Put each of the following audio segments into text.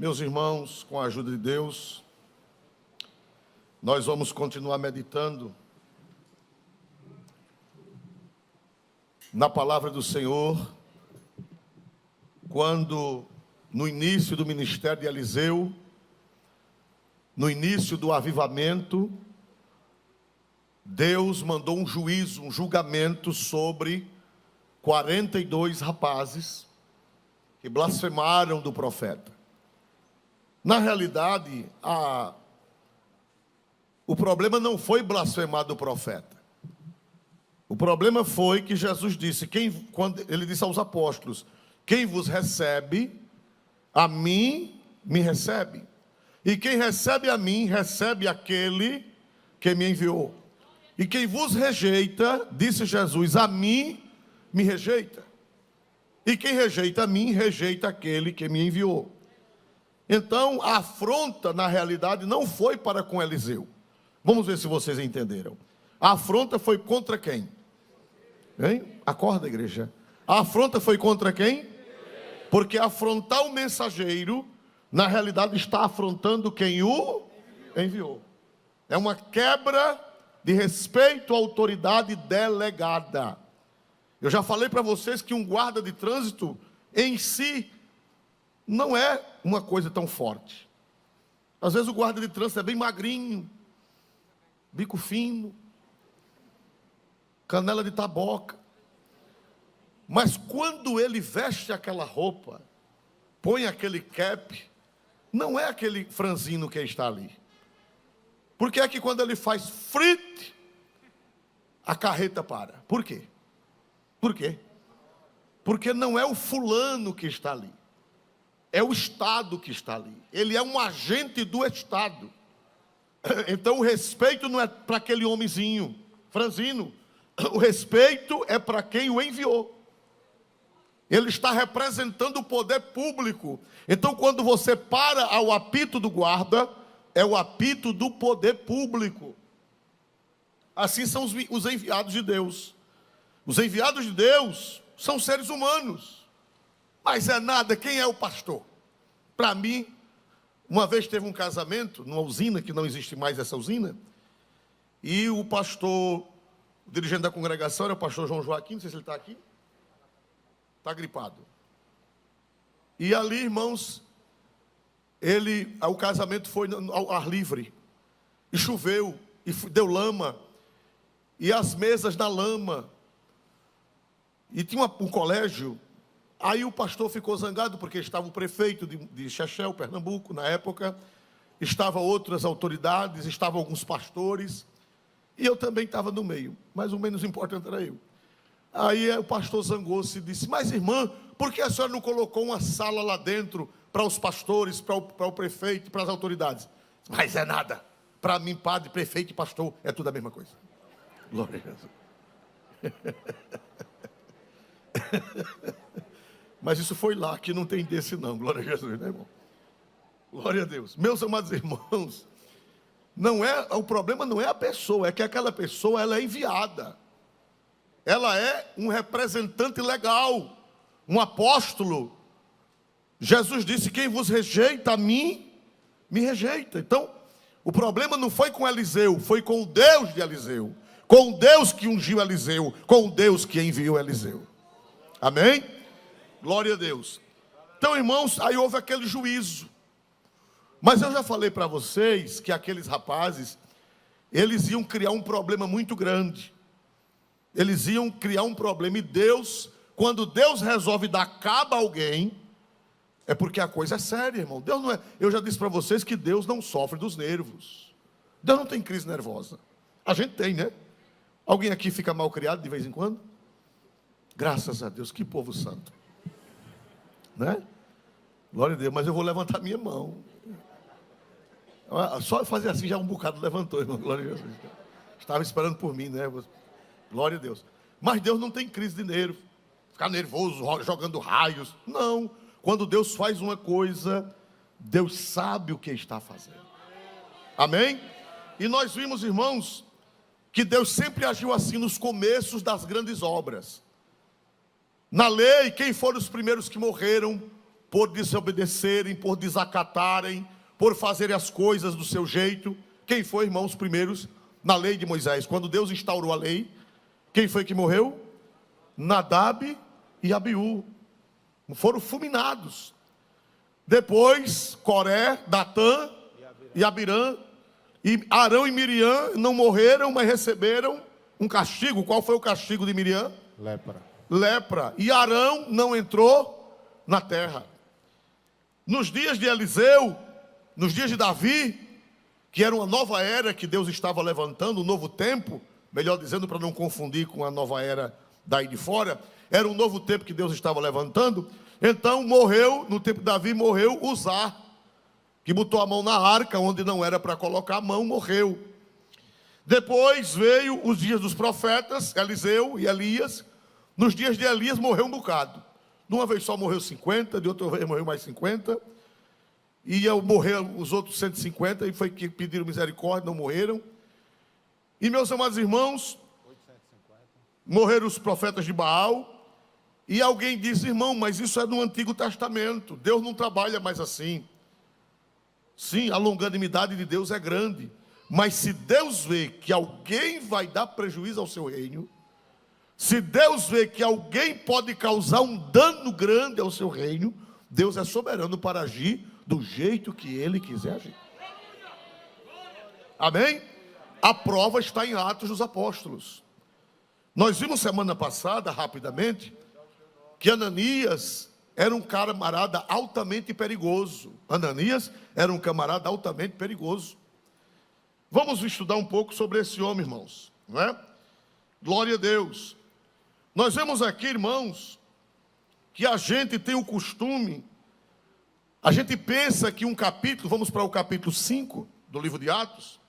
Meus irmãos, com a ajuda de Deus, nós vamos continuar meditando na palavra do Senhor, quando no início do ministério de Eliseu, no início do avivamento, Deus mandou um juízo, um julgamento sobre 42 rapazes que blasfemaram do profeta. Na realidade, o problema não foi blasfemar do profeta. O problema foi que Jesus disse, quando ele disse aos apóstolos, quem vos recebe, a mim me recebe. E quem recebe a mim, recebe aquele que me enviou. E quem vos rejeita, disse Jesus, a mim me rejeita. E quem rejeita a mim, rejeita aquele que me enviou. Então, a afronta, na realidade, não foi para com Eliseu. Vamos ver se vocês entenderam. A afronta foi contra quem? Hein? Acorda, igreja. A afronta foi contra quem? Porque afrontar o mensageiro, na realidade, está afrontando quem o enviou. É uma quebra de respeito à autoridade delegada. Eu já falei para vocês que um guarda de trânsito, em si, não é uma coisa tão forte. Às vezes o guarda de trânsito é bem magrinho, bico fino, canela de taboca. Mas quando ele veste aquela roupa, põe aquele cap, não é aquele franzino que está ali. Porque é que quando ele faz frit, a carreta para. Por quê? Por quê? Porque não é o fulano que está ali. É o Estado que está ali. Ele é um agente do Estado. Então o respeito não é para aquele homenzinho franzino. O respeito é para quem o enviou. Ele está representando o poder público. Então quando você para ao apito do guarda, é o apito do poder público. Assim são os enviados de Deus. Os enviados de Deus são seres humanos. Mas é nada, quem é o pastor? Para mim, uma vez teve um casamento, numa usina, que não existe mais essa usina, e o pastor, o dirigente da congregação, era o pastor João Joaquim, não sei se ele está aqui, está gripado. E ali, irmãos, o casamento foi ao ar livre, e choveu, e deu lama, e as mesas na lama, e tinha um colégio. Aí o pastor ficou zangado, porque estava o prefeito de Chechel, Pernambuco, na época, estavam outras autoridades, estavam alguns pastores, e eu também estava no meio, mas o menos importante era eu. Aí o pastor zangou-se e disse, mas irmã, por que a senhora não colocou uma sala lá dentro para os pastores, para o prefeito, para as autoridades? Mas é nada, para mim padre, prefeito e pastor, é tudo a mesma coisa. Glória a Jesus. Mas isso foi lá, que não tem desse não, glória a Jesus, né, irmão? Glória a Deus. Meus amados irmãos, o problema não é a pessoa, é que aquela pessoa, ela é enviada. Ela é um representante legal, um apóstolo. Jesus disse, quem vos rejeita a mim, me rejeita. Então, o problema não foi com Eliseu, foi com o Deus de Eliseu. Com o Deus que ungiu Eliseu, com o Deus que enviou Eliseu. Amém? Glória a Deus. Então, irmãos, aí houve aquele juízo. Mas eu já falei para vocês que aqueles rapazes, eles iam criar um problema muito grande. Eles iam criar um problema. E Deus, quando Deus resolve dar cabo a alguém, é porque a coisa é séria, irmão. Deus não é. Eu já disse para vocês que Deus não sofre dos nervos. Deus não tem crise nervosa. A gente tem, né? Alguém aqui fica mal criado de vez em quando? Graças a Deus, que povo santo. Né? Glória a Deus, mas eu vou levantar minha mão. Só fazer assim já um bocado levantou, irmão. Glória a Deus. Estava esperando por mim, né? Glória a Deus. Mas Deus não tem crise de nervo, ficar nervoso, jogando raios. Não. Quando Deus faz uma coisa, Deus sabe o que está fazendo. Amém? E nós vimos, irmãos, que Deus sempre agiu assim nos começos das grandes obras. Na lei, quem foram os primeiros que morreram? por desobedecerem, por desacatarem, por fazerem as coisas do seu jeito. Quem foi, irmãos, primeiros na lei de Moisés? Quando Deus instaurou a lei, quem foi que morreu? Nadab e Abiú. Foram fulminados. Depois, Coré, Datã e Abirã. E Arão e Miriam não morreram, mas receberam um castigo. Qual foi o castigo de Miriam? Lepra. E Arão não entrou na terra. Nos dias de Eliseu, nos dias de Davi, que era uma nova era que Deus estava levantando, um novo tempo, melhor dizendo, para não confundir com a nova era daí de fora, era um novo tempo que Deus estava levantando. Então morreu, no tempo de Davi, morreu Uzá, que botou a mão na arca, onde não era para colocar a mão, morreu. Depois veio os dias dos profetas, Eliseu e Elias. Nos dias de Elias morreu um bocado. De uma vez só morreu 50, de outra vez morreu mais 50. E morreram os outros 150, e foi que pediram misericórdia, não morreram. E meus amados irmãos, morreram os profetas de Baal. E alguém diz: irmão, mas isso é no Antigo Testamento, Deus não trabalha mais assim. Sim, a longanimidade de Deus é grande, mas se Deus vê que alguém vai dar prejuízo ao seu reino, se Deus vê que alguém pode causar um dano grande ao seu reino, Deus é soberano para agir do jeito que Ele quiser agir. Amém? A prova está em Atos dos Apóstolos. Nós vimos semana passada, rapidamente, que Ananias era um camarada altamente perigoso. Ananias era um camarada altamente perigoso. Vamos estudar um pouco sobre esse homem, irmãos, não é? Glória a Deus. Nós vemos aqui, irmãos, que a gente tem o costume, a gente pensa que um capítulo, vamos para o capítulo 5 do livro de Atos,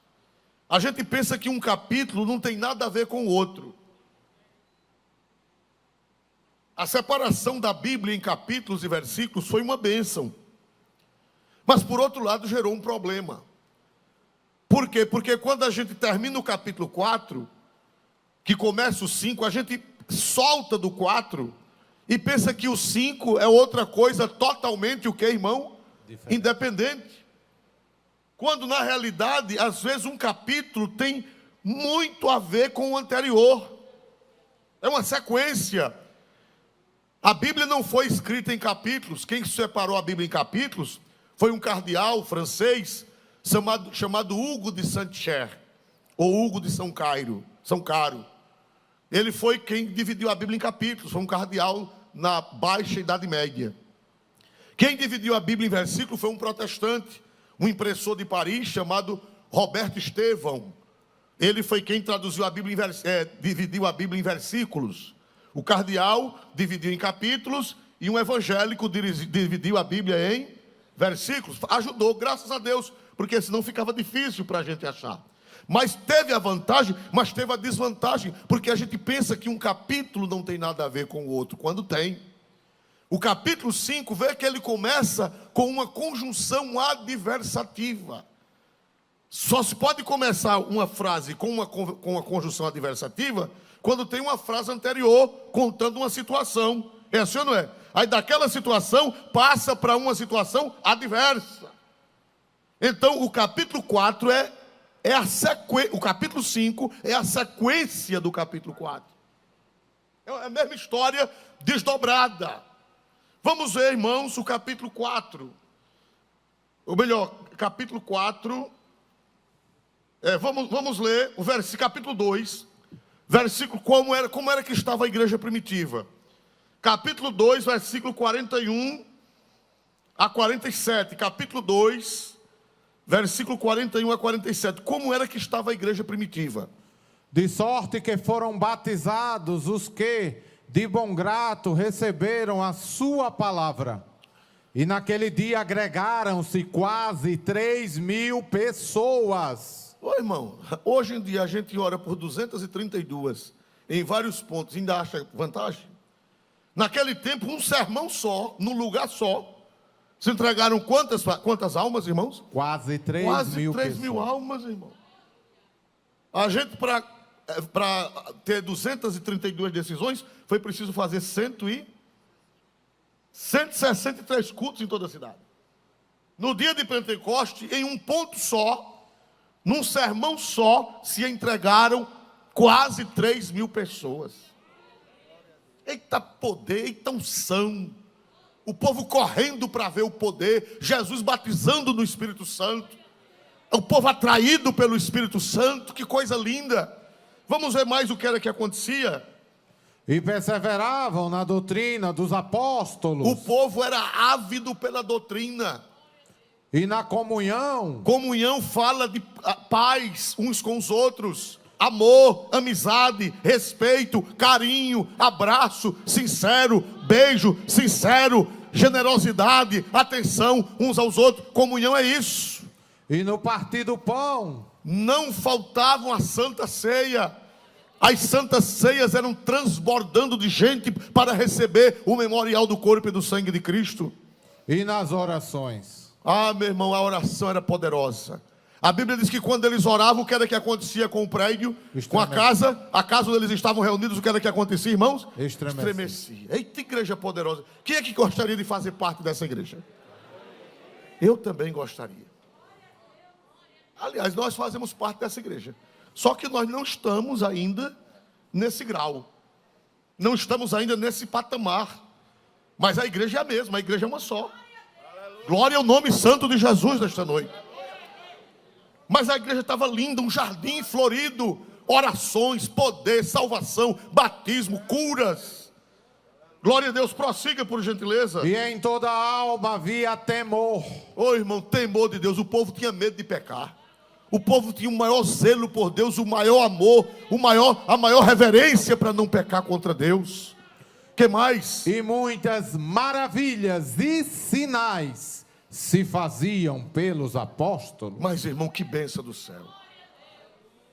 a gente pensa que um capítulo não tem nada a ver com o outro. A separação da Bíblia em capítulos e versículos foi uma bênção. Mas por outro lado gerou um problema. Por quê? Porque quando a gente termina o capítulo 4, que começa o 5, a gente solta do 4 e pensa que o 5 é outra coisa totalmente, o que, irmão? Diferente. Independente. Quando na realidade, às vezes um capítulo tem muito a ver com o anterior. É uma sequência. A Bíblia não foi escrita em capítulos. Quem separou a Bíblia em capítulos foi um cardeal francês chamado Hugo de Saint-Cher, ou Hugo de São Caro. Ele foi quem dividiu a Bíblia em capítulos, foi um cardeal na Baixa Idade Média. Quem dividiu a Bíblia em versículos foi um protestante, um impressor de Paris chamado Roberto Estevão. Ele foi quem traduziu a Bíblia dividiu a Bíblia em versículos. O cardeal dividiu em capítulos e um evangélico dividiu a Bíblia em versículos. Ajudou, graças a Deus, porque senão ficava difícil para a gente achar. Mas teve a vantagem, mas teve a desvantagem, porque a gente pensa que um capítulo não tem nada a ver com o outro, quando tem. O capítulo 5, vê que ele começa com uma conjunção adversativa. Só se pode começar uma frase com uma conjunção adversativa quando tem uma frase anterior contando uma situação. É assim ou não é? Aí daquela situação passa para uma situação adversa. Então o capítulo 4 o capítulo 5 é a sequência do capítulo 4. É a mesma história desdobrada. Vamos ver, irmãos, o capítulo 4. Ou melhor, capítulo 4. Vamos ler o capítulo 2. Versículo, como era que estava a igreja primitiva. Capítulo 2, versículo 41 a 47. Capítulo 2, versículo 41 a 47. Como era que estava a igreja primitiva? De sorte que foram batizados os que, de bom grado, receberam a sua palavra. E naquele dia agregaram-se quase 3.000 pessoas. Ô irmão, hoje em dia a gente ora por 232 em vários pontos, ainda acha vantagem? Naquele tempo, um sermão só, num lugar só, se entregaram quantas almas, irmãos? Quase 3 mil pessoas. 3 mil almas, irmão. A gente, para ter 232 decisões, foi preciso fazer 163 cultos em toda a cidade. No dia de Pentecoste, em um ponto só, num sermão só, se entregaram quase 3.000 pessoas. Eita poder, eita unção. O povo correndo para ver o poder, Jesus batizando no Espírito Santo, o povo atraído pelo Espírito Santo, que coisa linda. Vamos ver mais o que era que acontecia. E perseveravam na doutrina dos apóstolos. O povo era ávido pela doutrina. E na comunhão. Comunhão fala de paz uns com os outros. Amor, amizade, respeito, carinho, abraço sincero, beijo sincero, generosidade, atenção uns aos outros. Comunhão é isso. E no partir do pão. Não faltavam a santa ceia. As santas ceias eram transbordando de gente para receber o memorial do corpo e do sangue de Cristo. E nas orações. Ah, meu irmão, a oração era poderosa. A Bíblia diz que quando eles oravam, o que era que acontecia com o prédio, com a casa onde eles estavam reunidos, o que era que acontecia, irmãos? Estremecia. Eita, igreja poderosa. Quem é que gostaria de fazer parte dessa igreja? Eu também gostaria. Aliás, nós fazemos parte dessa igreja. Só que nós não estamos ainda nesse grau. Não estamos ainda nesse patamar. Mas a igreja é a mesma, a igreja é uma só. Glória ao nome santo de Jesus nesta noite. Mas a igreja estava linda, um jardim florido, orações, poder, salvação, batismo, curas. Glória a Deus, prossiga por gentileza. E em toda a alma havia temor. Ô irmão, temor de Deus, o povo tinha medo de pecar. O povo tinha o maior zelo por Deus, o maior amor, a maior reverência para não pecar contra Deus. Que mais? E muitas maravilhas e sinais se faziam pelos apóstolos. Mas irmão, que bênção do céu.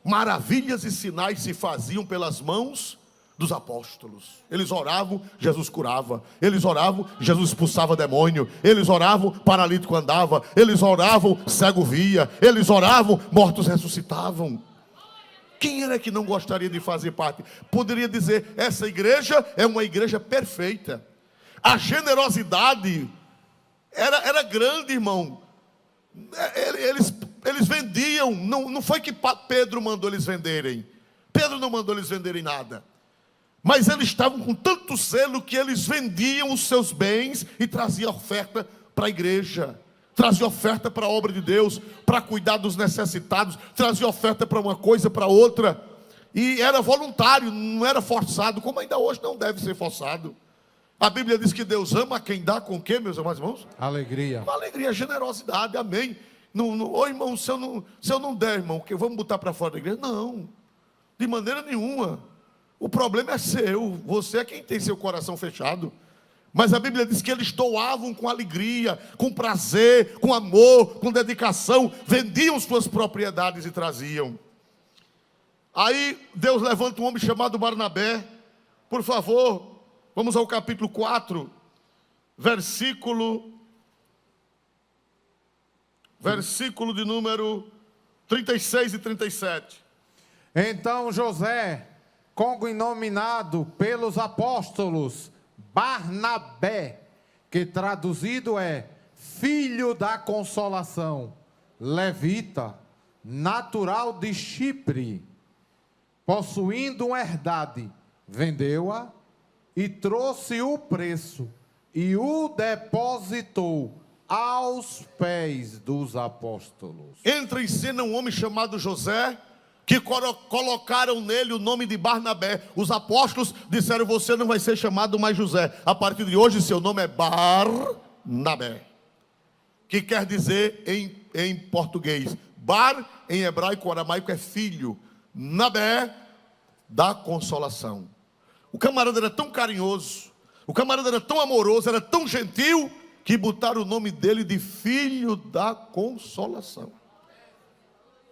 Maravilhas e sinais se faziam pelas mãos dos apóstolos. Eles oravam, Jesus curava. Eles oravam, Jesus expulsava demônio. Eles oravam, paralítico andava. Eles oravam, cego via. Eles oravam, mortos ressuscitavam. Quem era que não gostaria de fazer parte? Poderia dizer, essa igreja é uma igreja perfeita. A generosidade era grande, irmão. Eles vendiam. Não foi que Pedro mandou eles venderem. Pedro não mandou eles venderem nada. Mas eles estavam com tanto zelo que eles vendiam os seus bens e traziam oferta para a igreja. Trazia oferta para a obra de Deus, para cuidar dos necessitados, trazia oferta para uma coisa, para outra. E era voluntário, não era forçado, como ainda hoje não deve ser forçado. A Bíblia diz que Deus ama quem dá com o quê, meus amados irmãos? Alegria. Com alegria, generosidade, amém. Ô irmão, se eu não der, irmão, que vamos botar para fora da igreja? Não, de maneira nenhuma. O problema é seu, você é quem tem seu coração fechado. Mas a Bíblia diz que eles doavam com alegria, com prazer, com amor, com dedicação, vendiam suas propriedades e traziam. Aí Deus levanta um homem chamado Barnabé. Por favor, vamos ao capítulo 4, versículo de número 36 e 37. Então José, cognominado pelos apóstolos Barnabé, que traduzido é filho da consolação, levita, natural de Chipre, possuindo uma herdade, vendeu-a e trouxe o preço e o depositou aos pés dos apóstolos. Entra em cena um homem chamado José, que colocaram nele o nome de Barnabé. Os apóstolos disseram, você não vai ser chamado mais José. A partir de hoje, seu nome é Barnabé. Que quer dizer em português, Bar, em hebraico, aramaico, é filho. Nabé, da consolação. O camarada era tão carinhoso, o camarada era tão amoroso, era tão gentil, que botaram o nome dele de filho da consolação.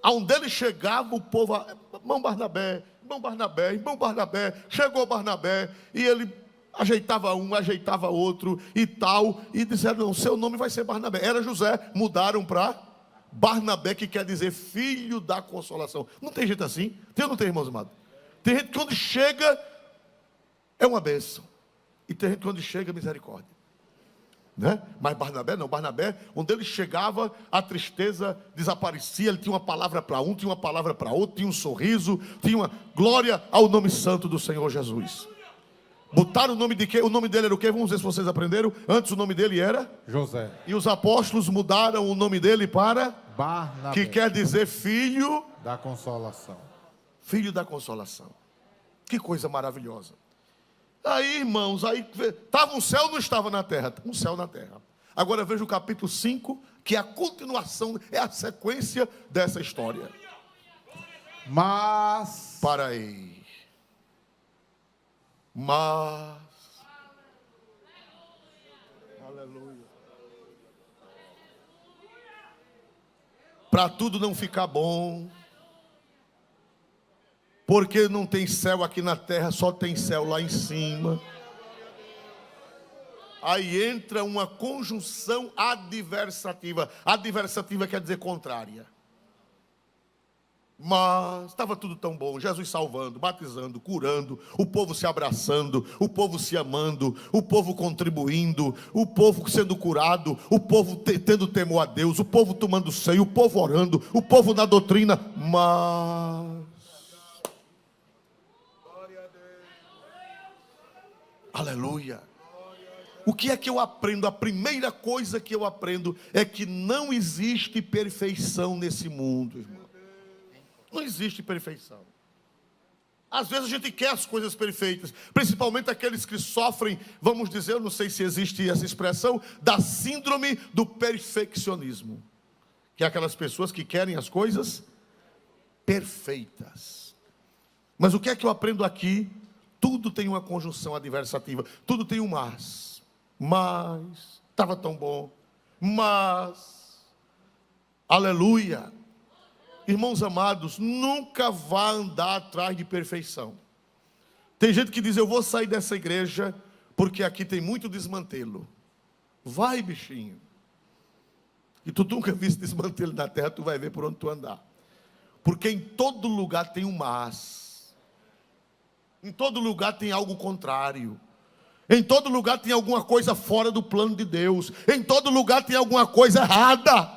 Aonde ele chegava, o povo, irmão Barnabé, irmão Barnabé, irmão Barnabé. Chegou Barnabé, e ele ajeitava um, ajeitava outro, e tal. E disseram, não, seu nome vai ser Barnabé. Era José, mudaram para Barnabé, que quer dizer filho da consolação. Não tem gente assim? Tem ou não tem, irmãos amados? Tem gente que quando chega, é uma bênção. E tem gente que quando chega, misericórdia. né? Mas Barnabé não, Barnabé, onde ele chegava, a tristeza desaparecia, ele tinha uma palavra para um, tinha uma palavra para outro, tinha um sorriso, tinha uma glória ao nome santo do Senhor Jesus. Botaram o nome de quê? O nome dele era o quê? Vamos ver se vocês aprenderam. Antes o nome dele era? José. E os apóstolos mudaram o nome dele para? Barnabé. Que quer dizer filho da consolação. Filho da consolação. Que coisa maravilhosa. Aí, irmãos, estava um céu ou não estava na terra? Um céu na terra. Agora veja o capítulo 5, que é a continuação, é a sequência dessa história. Mas... Para aí. Mas... Aleluia. Para tudo não ficar bom... Porque não tem céu aqui na terra, só tem céu lá em cima. Aí entra uma conjunção adversativa. Adversativa quer dizer contrária. Mas estava tudo tão bom. Jesus salvando, batizando, curando, o povo se abraçando, o povo se amando, o povo contribuindo, o povo sendo curado, o povo tendo temor a Deus, o povo tomando ceia, o povo orando, o povo na doutrina. Mas... Aleluia. O que é que eu aprendo? A primeira coisa que eu aprendo é que não existe perfeição nesse mundo, irmão. Não existe perfeição. Às vezes a gente quer as coisas perfeitas, principalmente aqueles que sofrem, vamos dizer, eu não sei se existe essa expressão, da síndrome do perfeccionismo. Que é aquelas pessoas que querem as coisas perfeitas. Mas o que é que eu aprendo aqui? Tudo tem uma conjunção adversativa. Tudo tem um mas. Mas, estava tão bom. Mas, aleluia. Irmãos amados, nunca vá andar atrás de perfeição. Tem gente que diz, eu vou sair dessa igreja, porque aqui tem muito desmantelo. Vai, bichinho. E tu nunca viste desmantelo na terra, tu vai ver por onde tu andar. Porque em todo lugar tem um mas. Em todo lugar tem algo contrário. Em todo lugar tem alguma coisa fora do plano de Deus. Em todo lugar tem alguma coisa errada.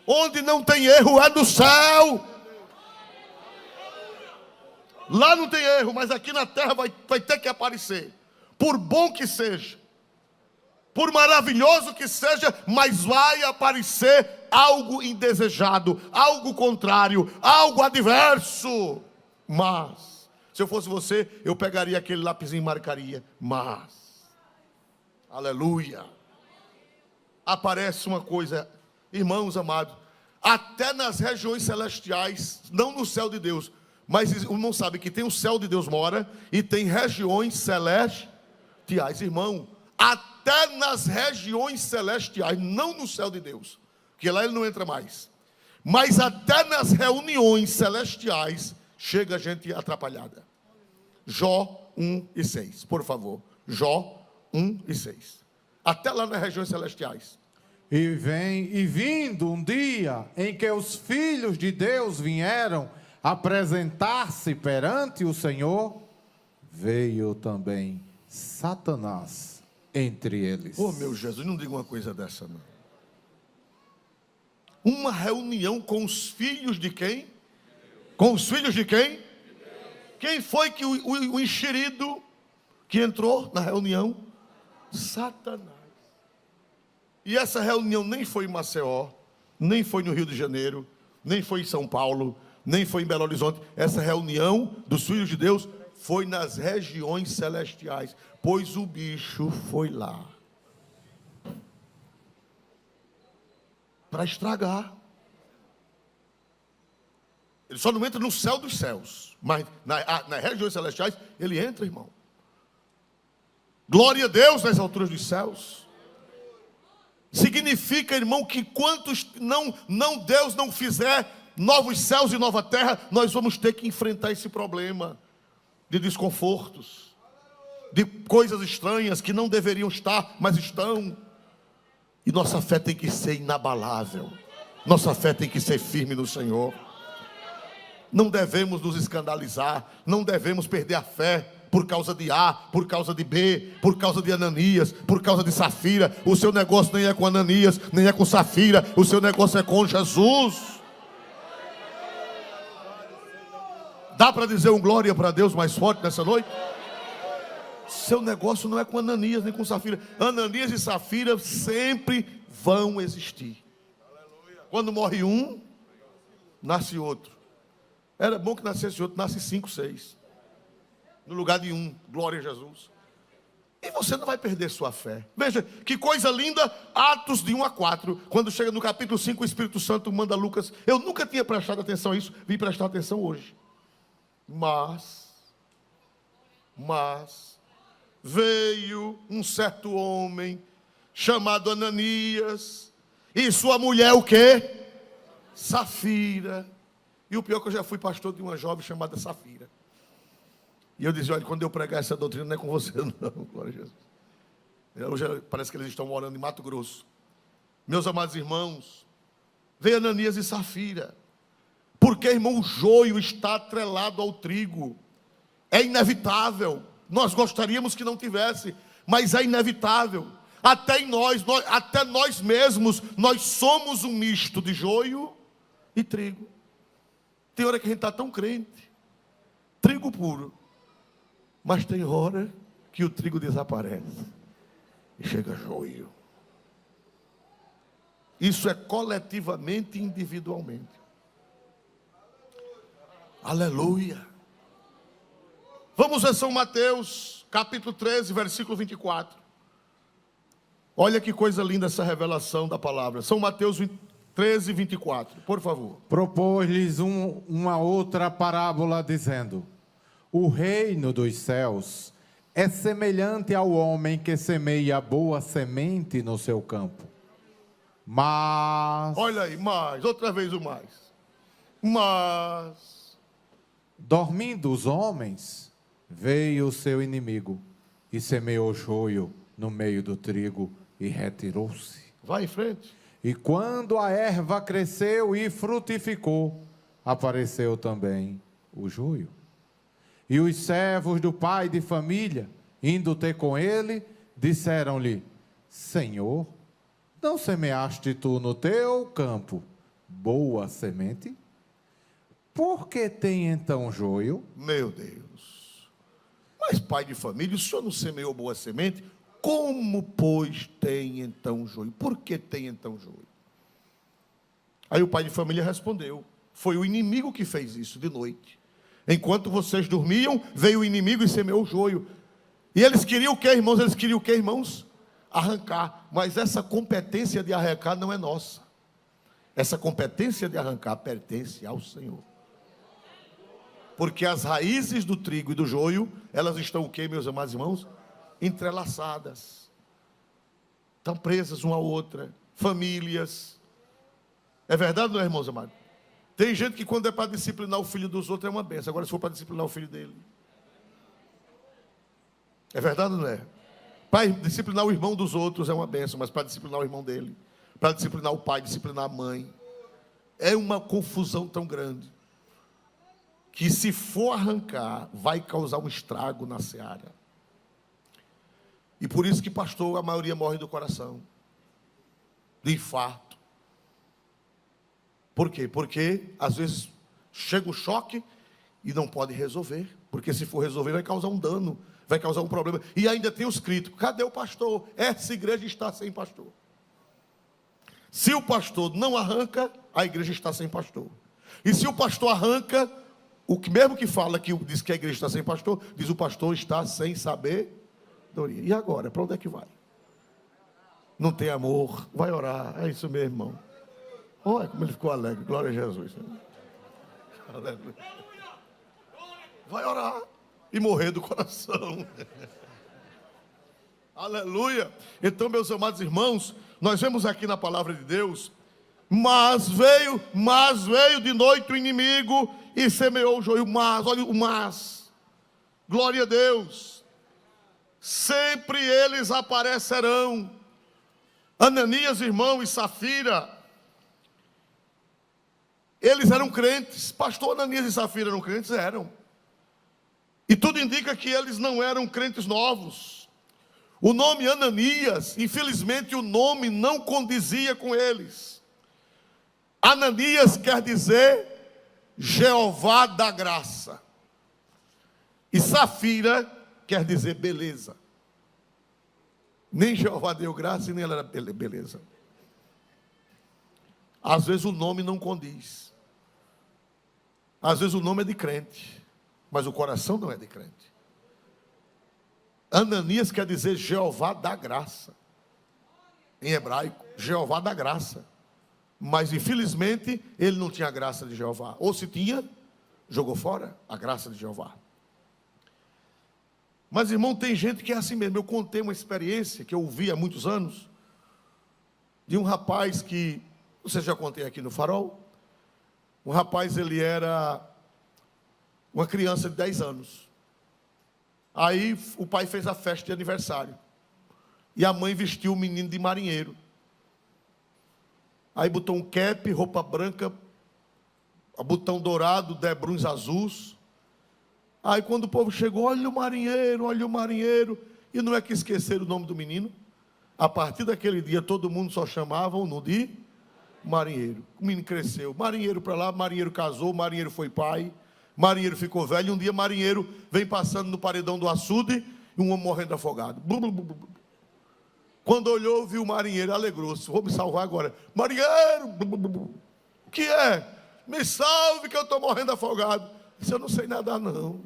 Onde não tem erro é no céu. Lá não tem erro, mas aqui na terra vai ter que aparecer. Por bom que seja, por maravilhoso que seja, mas vai aparecer algo indesejado, algo contrário, algo adverso. Mas se eu fosse você, eu pegaria aquele lapisinho e marcaria. Mas, aleluia. Aparece uma coisa, irmãos amados, até nas regiões celestiais, não no céu de Deus, mas o irmão sabe que tem o céu de Deus mora e tem regiões celestiais, irmão. Até nas regiões celestiais, não no céu de Deus, porque lá ele não entra mais. Mas até nas reuniões celestiais, chega gente atrapalhada. Jó 1:6, por favor. Jó 1:6. Até lá nas regiões celestiais. E vindo um dia em que os filhos de Deus vieram apresentar-se perante o Senhor, veio também Satanás entre eles. Oh, meu Jesus, não diga uma coisa dessa, não. Uma reunião com os filhos de quem? Com os filhos de quem? Quem foi que o enxerido que entrou na reunião? Satanás. E essa reunião nem foi em Maceió, nem foi no Rio de Janeiro, nem foi em São Paulo, nem foi em Belo Horizonte. Essa reunião dos filhos de Deus foi nas regiões celestiais, pois o bicho foi lá para estragar. Ele só não entra no céu dos céus, mas nas regiões celestiais ele entra, irmão. Glória a Deus nas alturas dos céus. Significa, irmão, que quantos Deus não fizer novos céus e nova terra, nós vamos ter que enfrentar esse problema de desconfortos, de coisas estranhas que não deveriam estar, mas estão. E nossa fé tem que ser inabalável. Nossa fé tem que ser firme no Senhor. Não devemos nos escandalizar, não devemos perder a fé. por causa de A, por causa de B, por causa de Ananias, por causa de Safira. O seu negócio nem é com Ananias, nem é com Safira, o seu negócio é com Jesus. Dá para dizer um glória para Deus mais forte nessa noite? Seu negócio não é com Ananias nem com Safira. Ananias e Safira sempre vão existir. Quando morre um, nasce outro. Era bom que nascesse outro, nasce 5, 6. No lugar de um, glória a Jesus. E você não vai perder sua fé. Veja, que coisa linda, Atos de 1 a 4. Quando chega no capítulo 5, o Espírito Santo manda Lucas. Eu nunca tinha prestado atenção a isso, vim prestar atenção hoje. Mas, veio um certo homem, chamado Ananias, e sua mulher o quê? Safira. E o pior é que eu já fui pastor de uma jovem chamada Safira. E eu dizia, olha, quando eu pregar essa doutrina não é com você não, glória a Jesus. Hoje parece que eles estão morando em Mato Grosso. Meus amados irmãos, veio Ananias e Safira. Porque, irmão, o joio está atrelado ao trigo. É inevitável. Nós gostaríamos que não tivesse, mas é inevitável. Até nós mesmos, nós somos um misto de joio e trigo. Tem hora que a gente está tão crente, trigo puro, mas tem hora que o trigo desaparece e chega joio. Isso é coletivamente e individualmente. Aleluia. Vamos a São Mateus, capítulo 13, versículo 24. Olha que coisa linda essa revelação da palavra. São Mateus 13, 24, por favor. Propôs-lhes uma outra parábola, dizendo: o reino dos céus é semelhante ao homem que semeia boa semente no seu campo. Mas... olha aí, outra vez o mas... dormindo os homens, veio o seu inimigo e semeou joio no meio do trigo e retirou-se. Vai em frente. E quando a erva cresceu e frutificou, apareceu também o joio. E os servos do pai de família, indo ter com ele, disseram-lhe: Senhor, não semeaste tu no teu campo boa semente? Por que tem então joio? Meu Deus. Mas pai de família, o senhor não semeou boa semente? Como, pois, tem então joio? Por que tem então joio? Aí o pai de família respondeu: foi o inimigo que fez isso de noite. Enquanto vocês dormiam, veio o inimigo e semeou o joio. E eles queriam o quê, irmãos? Eles queriam o quê, irmãos? Arrancar. Mas essa competência de arrancar não é nossa. Essa competência de arrancar pertence ao Senhor. Porque as raízes do trigo e do joio, elas estão o quê, meus amados irmãos? Entrelaçadas. Estão presas uma à outra. Famílias. É verdade, não é, irmãos amados? Tem gente que quando é para disciplinar o filho dos outros é uma benção. Agora se for para disciplinar o filho dele. É verdade ou não é? Para disciplinar o irmão dos outros é uma benção, mas para disciplinar o irmão dele, para disciplinar o pai, disciplinar a mãe, é uma confusão tão grande, que se for arrancar, vai causar um estrago na seara. E por isso que, pastor, a maioria morre do coração, de infarto. Por quê? Porque, às vezes, chega o choque e não pode resolver. Porque se for resolver, vai causar um dano, vai causar um problema. E ainda tem os críticos: cadê o pastor? Essa igreja está sem pastor. Se o pastor não arranca, a igreja está sem pastor. E se o pastor arranca, o que mesmo que fala que diz que a igreja está sem pastor, diz: o pastor está sem sabedoria. E agora, para onde é que vai? Não tem amor, vai orar. É isso mesmo, irmão. Olha como ele ficou alegre, glória a Jesus. Aleluia. Vai orar e morrer do coração. Aleluia. Então, meus amados irmãos, nós vemos aqui na palavra de Deus: mas veio de noite o inimigo e semeou o joio. Mas, olha o mas. Glória a Deus. Sempre eles aparecerão. Ananias, irmão, e Safira, eles eram crentes. Pastor, Ananias e Safira eram crentes? Eram. E tudo indica que eles não eram crentes novos. O nome Ananias, infelizmente o nome não condizia com eles. Ananias quer dizer Jeová da graça. E Safira quer dizer beleza. Nem Jeová deu graça e nem ela era beleza. Às vezes o nome não condiz. Às vezes o nome é de crente, mas o coração não é de crente. Ananias quer dizer Jeová da graça. Em hebraico, Jeová da graça. Mas infelizmente ele não tinha a graça de Jeová. Ou se tinha, jogou fora a graça de Jeová. Mas irmão, tem gente que é assim mesmo. Eu contei uma experiência que eu ouvi há muitos anos, de um rapaz que, não sei se já contei aqui no Farol. Um rapaz, ele era uma criança de 10 anos. Aí o pai fez a festa de aniversário. E a mãe vestiu o menino de marinheiro. Aí botou um cap, roupa branca, botão dourado, debruns azuis. Aí quando o povo chegou, olha o marinheiro. E não é que esqueceram o nome do menino? A partir daquele dia, todo mundo só chamava o de marinheiro. O menino cresceu. Marinheiro para lá, marinheiro casou, marinheiro foi pai. Marinheiro ficou velho. Um dia marinheiro vem passando no paredão do açude e um homem morrendo afogado. Quando olhou, viu o marinheiro, alegrou-se. Vou me salvar agora. Marinheiro! O que é? Me salve que eu estou morrendo afogado. Ele disse, eu não sei nadar não.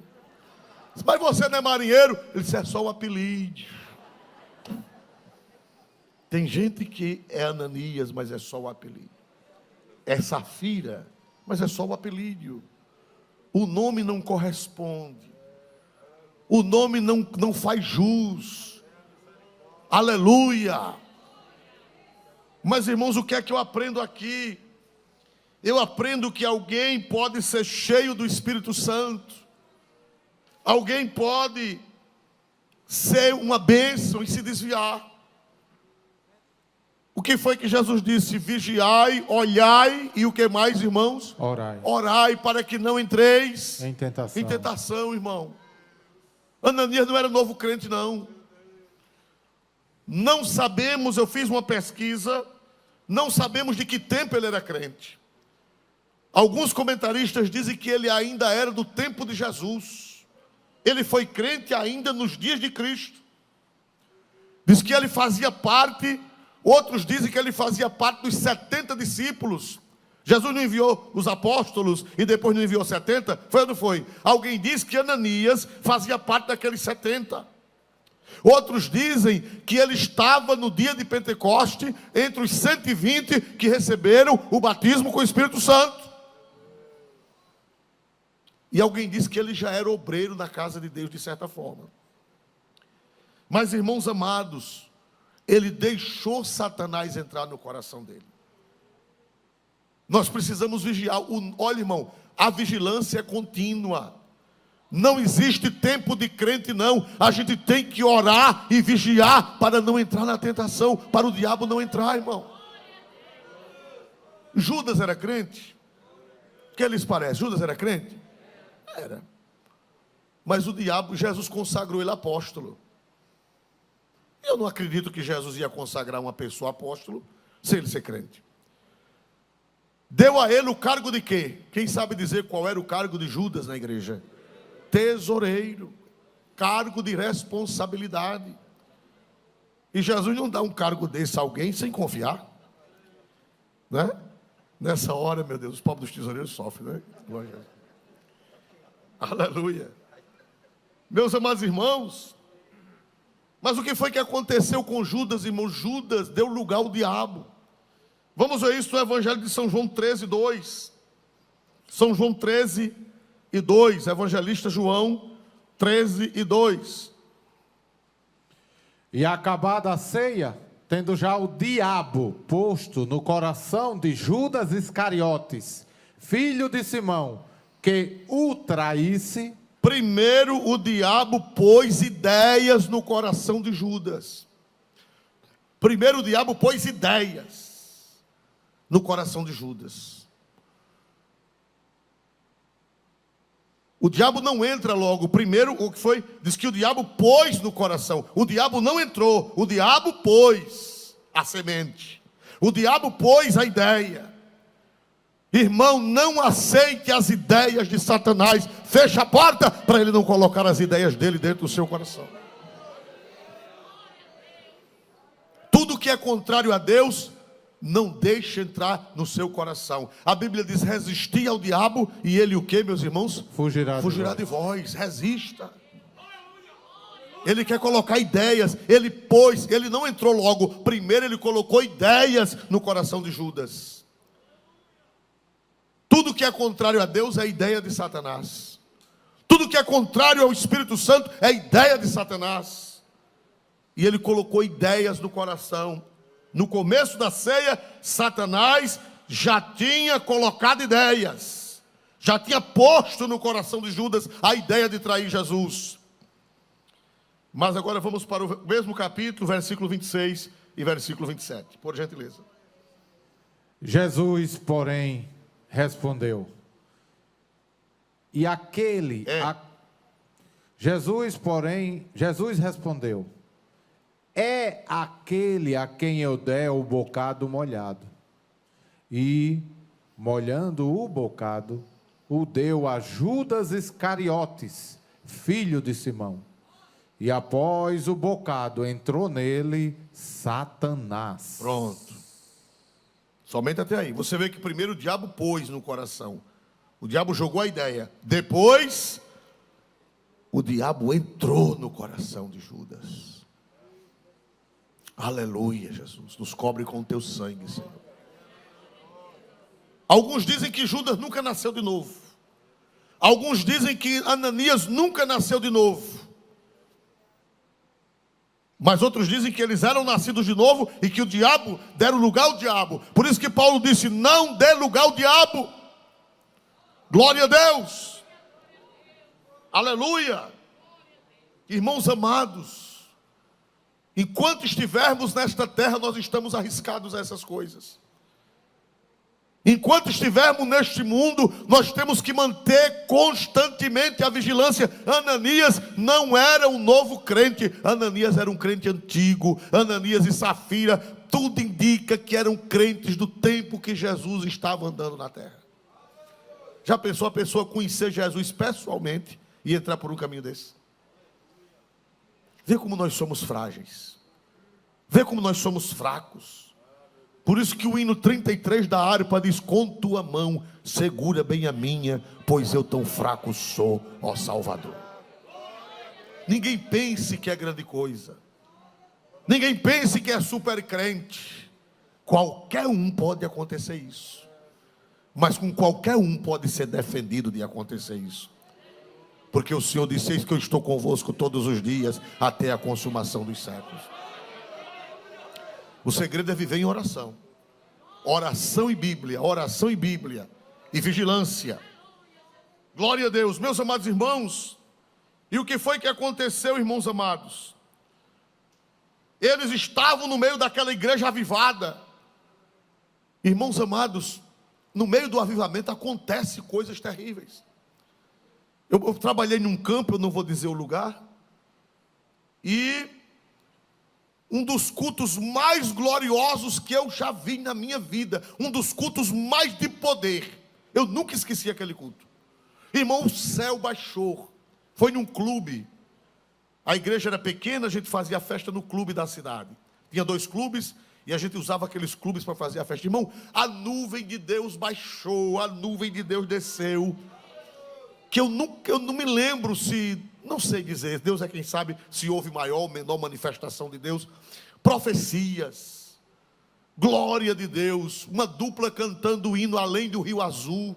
Mas você não é marinheiro? Ele disse, é só um apelido. Tem gente que é Ananias, mas é só o apelido. É Safira, mas é só o apelido. O nome não corresponde. O nome não faz jus. Aleluia. Mas irmãos, o que é que eu aprendo aqui? Eu aprendo que alguém pode ser cheio do Espírito Santo. Alguém pode ser uma bênção e se desviar. O que foi que Jesus disse? Vigiai, olhai e o que mais, irmãos? Orai. Orai para que não entreis Em tentação. Em tentação, irmão. Ananias não era novo crente, não. Não sabemos, eu fiz uma pesquisa, não sabemos de que tempo ele era crente. Alguns comentaristas dizem que ele ainda era do tempo de Jesus. Ele foi crente ainda nos dias de Cristo. Diz que ele fazia parte, outros dizem que ele fazia parte dos 70 discípulos. Jesus não enviou os apóstolos e depois não enviou 70? Foi ou não foi? Alguém diz que Ananias fazia parte daqueles 70. Outros dizem que ele estava no dia de Pentecoste, entre os 120 que receberam o batismo com o Espírito Santo. E alguém diz que ele já era obreiro na casa de Deus, de certa forma. Mas, irmãos amados, ele deixou Satanás entrar no coração dele. Nós precisamos vigiar. Olha, irmão, a vigilância é contínua. Não existe tempo de crente, não. A gente tem que orar e vigiar para não entrar na tentação, para o diabo não entrar, irmão. Judas era crente? O que lhes parece? Judas era crente? Era. Mas o diabo, Jesus consagrou ele apóstolo. Eu não acredito que Jesus ia consagrar uma pessoa apóstolo sem ele ser crente. Deu a ele o cargo de quê? Quem sabe dizer qual era o cargo de Judas na igreja? Tesoureiro, cargo de responsabilidade. E Jesus não dá um cargo desse a alguém sem confiar, né? Nessa hora, meu Deus, os pobres dos tesoureiros sofrem, né? Aleluia. Meus amados irmãos, mas o que foi que aconteceu com Judas, irmãos? Judas deu lugar ao diabo. Vamos ver isso no Evangelho de São João 13:2. São João 13:2, Evangelista João 13:2. E acabada a ceia, tendo já o diabo posto no coração de Judas Iscariotes, filho de Simão, que o traísse. Primeiro o diabo pôs ideias no coração de Judas. Primeiro o diabo pôs ideias no coração de Judas. O diabo não entra logo. Primeiro, o que foi? Diz que o diabo pôs no coração. O diabo não entrou. O diabo pôs a semente. O diabo pôs a ideia. Irmão, não aceite as ideias de Satanás. Feche a porta para ele não colocar as ideias dele dentro do seu coração. Tudo que é contrário a Deus, não deixe entrar no seu coração. A Bíblia diz: resistir ao diabo e ele o que, meus irmãos? Fugirá de vós. Resista. Ele quer colocar ideias. Ele não entrou logo. Primeiro ele colocou ideias no coração de Judas. Tudo que é contrário a Deus é ideia de Satanás. Tudo que é contrário ao Espírito Santo é ideia de Satanás. E ele colocou ideias no coração. No começo da ceia, Satanás já tinha colocado ideias. Já tinha posto no coração de Judas a ideia de trair Jesus. Mas agora vamos para o mesmo capítulo, versículo 26 e versículo 27. Por gentileza. Jesus, porém, respondeu. E aquele... Jesus respondeu. É aquele a quem eu der o bocado molhado. E, molhando o bocado, o deu a Judas Iscariotes, filho de Simão. E após o bocado entrou nele Satanás. Pronto. Somente até aí. Você vê que primeiro o diabo pôs no coração. O diabo jogou a ideia. Depois, o diabo entrou no coração de Judas. Aleluia, Jesus. Nos cobre com o teu sangue, Senhor. Alguns dizem que Judas nunca nasceu de novo. Alguns dizem que Ananias nunca nasceu de novo. Mas outros dizem que eles eram nascidos de novo e que o diabo deram lugar ao diabo. Por isso que Paulo disse: não dê lugar ao diabo. Glória a Deus. Aleluia. Irmãos amados, enquanto estivermos nesta terra, nós estamos arriscados a essas coisas. Enquanto estivermos neste mundo, nós temos que manter constantemente a vigilância. Ananias não era um novo crente. Ananias era um crente antigo. Ananias e Safira, tudo indica que eram crentes do tempo que Jesus estava andando na terra. Já pensou a pessoa conhecer Jesus pessoalmente e entrar por um caminho desse? Vê como nós somos frágeis. Vê como nós somos fracos. Por isso que o hino 33 da harpa diz: com tua mão segura bem a minha, pois eu tão fraco sou, ó Salvador. Ninguém pense que é grande coisa. Ninguém pense que é super crente. Qualquer um pode acontecer isso. Mas com qualquer um pode ser defendido de acontecer isso. Porque o Senhor disse: eis que eu estou convosco todos os dias, até a consumação dos séculos. O segredo é viver em oração. Oração e Bíblia, oração e Bíblia. E vigilância. Glória a Deus, meus amados irmãos. E o que foi que aconteceu, irmãos amados? Eles estavam no meio daquela igreja avivada. Irmãos amados, no meio do avivamento acontecem coisas terríveis. Eu trabalhei num campo, eu não vou dizer o lugar. E um dos cultos mais gloriosos que eu já vi na minha vida. Um dos cultos mais de poder. Eu nunca esqueci aquele culto. Irmão, o céu baixou. Foi num clube. A igreja era pequena, a gente fazia a festa no clube da cidade. Tinha 2 clubes e a gente usava aqueles clubes para fazer a festa. Irmão, a nuvem de Deus baixou, a nuvem de Deus desceu. Que eu não me lembro se... Não sei dizer, Deus é quem sabe se houve maior ou menor manifestação de Deus. Profecias, glória de Deus, uma dupla cantando o hino Além do Rio Azul.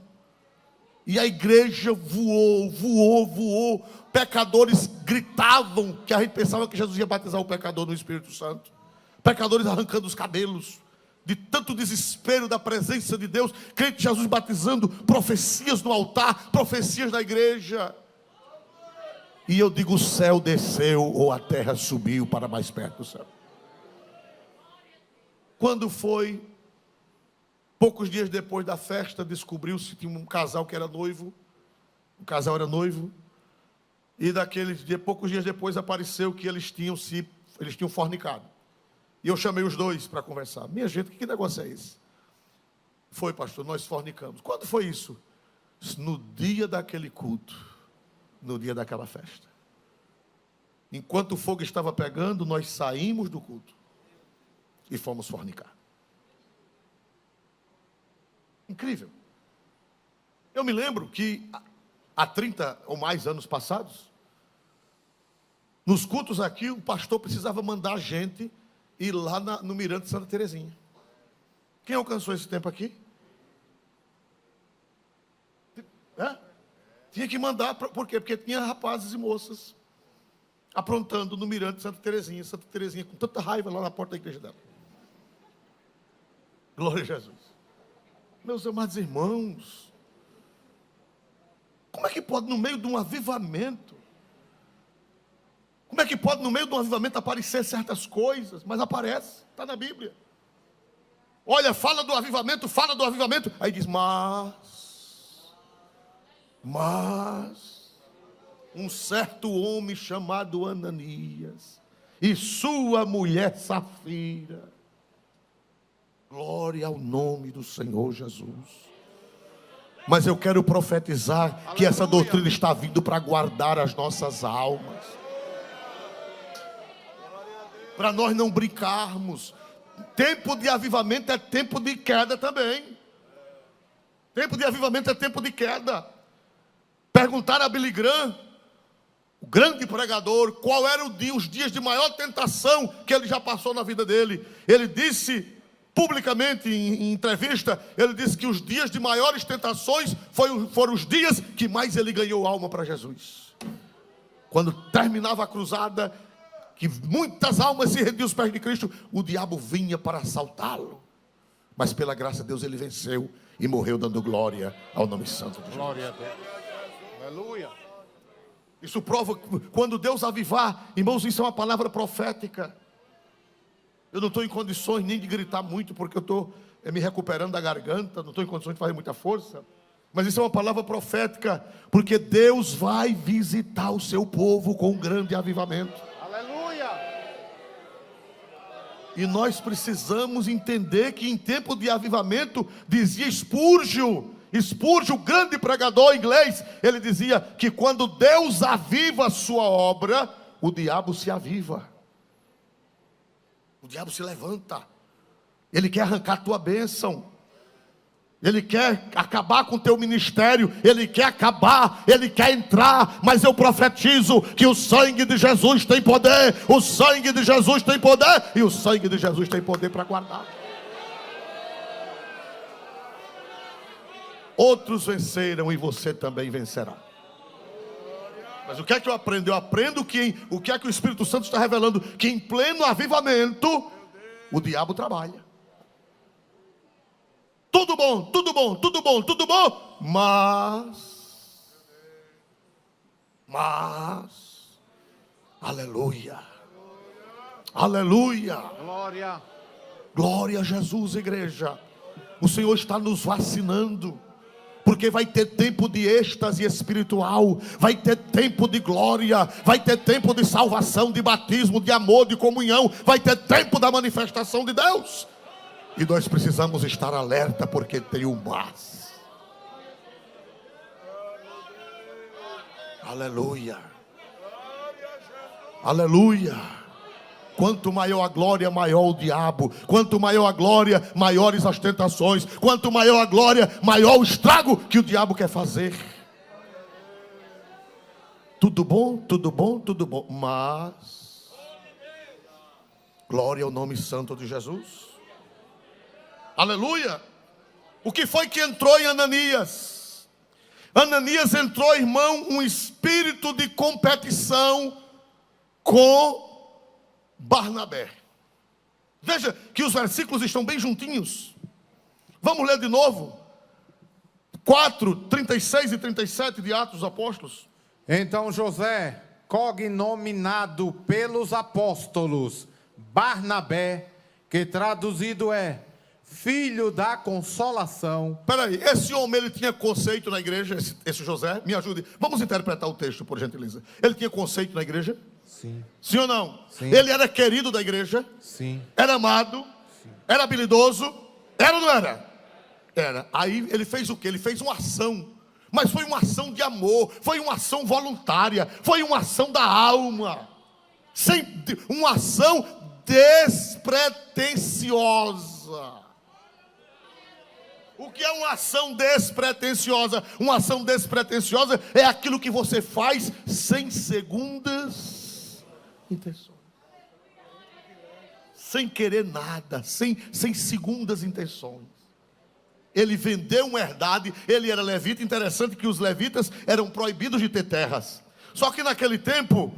E a igreja voou. Pecadores gritavam, que a gente pensava que Jesus ia batizar o pecador no Espírito Santo. Pecadores arrancando os cabelos, de tanto desespero da presença de Deus. Crente Jesus batizando, profecias no altar, profecias na igreja. E eu digo: o céu desceu ou a terra subiu para mais perto do céu. Quando foi, poucos dias depois da festa, descobriu-se que tinha um casal que era noivo. O casal era noivo. E poucos dias depois apareceu que eles tinham fornicado. E eu chamei os dois para conversar. Minha gente, que negócio é esse? Foi, pastor, nós fornicamos. Quando foi isso? No dia daquele culto. No dia daquela festa. Enquanto o fogo estava pegando, nós saímos do culto. E fomos fornicar. Incrível. Eu me lembro que há 30 ou mais anos passados, nos cultos aqui, o pastor precisava mandar gente ir lá no Mirante Santa Terezinha. Quem alcançou esse tempo aqui? Tinha que mandar, por quê? Porque tinha rapazes e moças aprontando no Mirante Santa Terezinha com tanta raiva lá na porta da igreja dela. Glória a Jesus. Meus amados irmãos, como é que pode no meio de um avivamento? Como é que pode no meio de um avivamento aparecer certas coisas? Mas aparece, está na Bíblia. Olha, fala do avivamento. Aí diz, mas, um certo homem chamado Ananias, e sua mulher Safira, glória ao nome do Senhor Jesus. Mas eu quero profetizar que essa doutrina está vindo para guardar as nossas almas. Para nós não brincarmos. Tempo de avivamento é tempo de queda também. Tempo de avivamento é tempo de queda. Perguntaram a Billy Graham, o grande pregador, qual eram os dias de maior tentação que ele já passou na vida dele. Ele disse publicamente em entrevista, ele disse que os dias de maiores tentações foram os dias que mais ele ganhou alma para Jesus. Quando terminava a cruzada, que muitas almas se rendiam aos pés de Cristo, o diabo vinha para assaltá-lo. Mas pela graça de Deus ele venceu e morreu dando glória ao nome santo de Jesus. Glória a Deus. Aleluia. Isso prova, quando Deus avivar, irmãos, isso é uma palavra profética. Eu não estou em condições nem de gritar muito, porque eu estou me recuperando da garganta, não estou em condições de fazer muita força. Mas isso é uma palavra profética, porque Deus vai visitar o seu povo com um grande avivamento. Aleluia! E nós precisamos entender que em tempo de avivamento, dizia Spurgeon, o grande pregador inglês, ele dizia que quando Deus aviva a sua obra, o diabo se aviva. O diabo se levanta. Ele quer arrancar a tua bênção. Ele quer acabar com o teu ministério. Ele quer acabar. Ele quer entrar. Mas eu profetizo que o sangue de Jesus tem poder. O sangue de Jesus tem poder. E o sangue de Jesus tem poder para guardar. Outros venceram e você também vencerá. Mas o que é que eu aprendo? Eu aprendo que o que é que o Espírito Santo está revelando? Que em pleno avivamento, o diabo trabalha. Tudo bom, mas, aleluia, glória a Jesus, igreja. O Senhor está nos vacinando. Porque vai ter tempo de êxtase espiritual, vai ter tempo de glória, vai ter tempo de salvação, de batismo, de amor, de comunhão, vai ter tempo da manifestação de Deus. E nós precisamos estar alerta, porque tem um mas. Aleluia. Aleluia. Quanto maior a glória, maior o diabo. Quanto maior a glória, maiores as tentações. Quanto maior a glória, maior o estrago que o diabo quer fazer. Tudo bom, mas glória ao nome santo de Jesus. Aleluia. O que foi que entrou em Ananias? Ananias entrou, irmão, um espírito de competição com Barnabé. Veja que os versículos estão bem juntinhos. Vamos ler de novo 4, 36 e 37 de Atos dos Apóstolos. Então José, cognominado pelos apóstolos Barnabé, que traduzido é filho da consolação. Peraí, esse homem ele tinha conceito na igreja, esse José? Me ajude. Vamos interpretar o texto, por gentileza. Ele tinha conceito na igreja? Sim. Sim ou não? Sim. Ele era querido da igreja? Sim. Era amado? Sim. Era habilidoso? Era ou não era? Era. Aí ele fez o quê? Ele fez uma ação. Mas foi uma ação de amor, foi uma ação voluntária, foi uma ação da alma. Uma ação despretensiosa. O que é uma ação despretensiosa? Uma ação despretensiosa é aquilo que você faz sem segundas intenções. Sem querer nada, sem segundas intenções. Ele vendeu uma herdade, ele era levita. Interessante que os levitas eram proibidos de ter terras. Só que naquele tempo,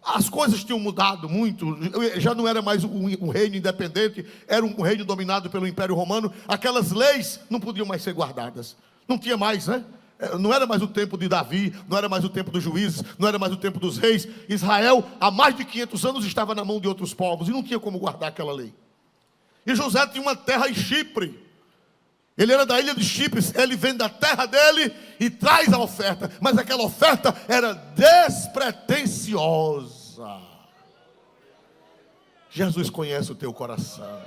as coisas tinham mudado muito, já não era mais um reino independente, era um reino dominado pelo Império Romano. Aquelas leis não podiam mais ser guardadas, não tinha mais, né? Não era mais o tempo de Davi, não era mais o tempo dos juízes, não era mais o tempo dos reis. Israel, há mais de 500 anos, estava na mão de outros povos, e não tinha como guardar aquela lei. E José tinha uma terra em Chipre, ele era da ilha de Chipre, ele vem da terra dele e traz a oferta, mas aquela oferta era despretensiosa. Jesus conhece o teu coração.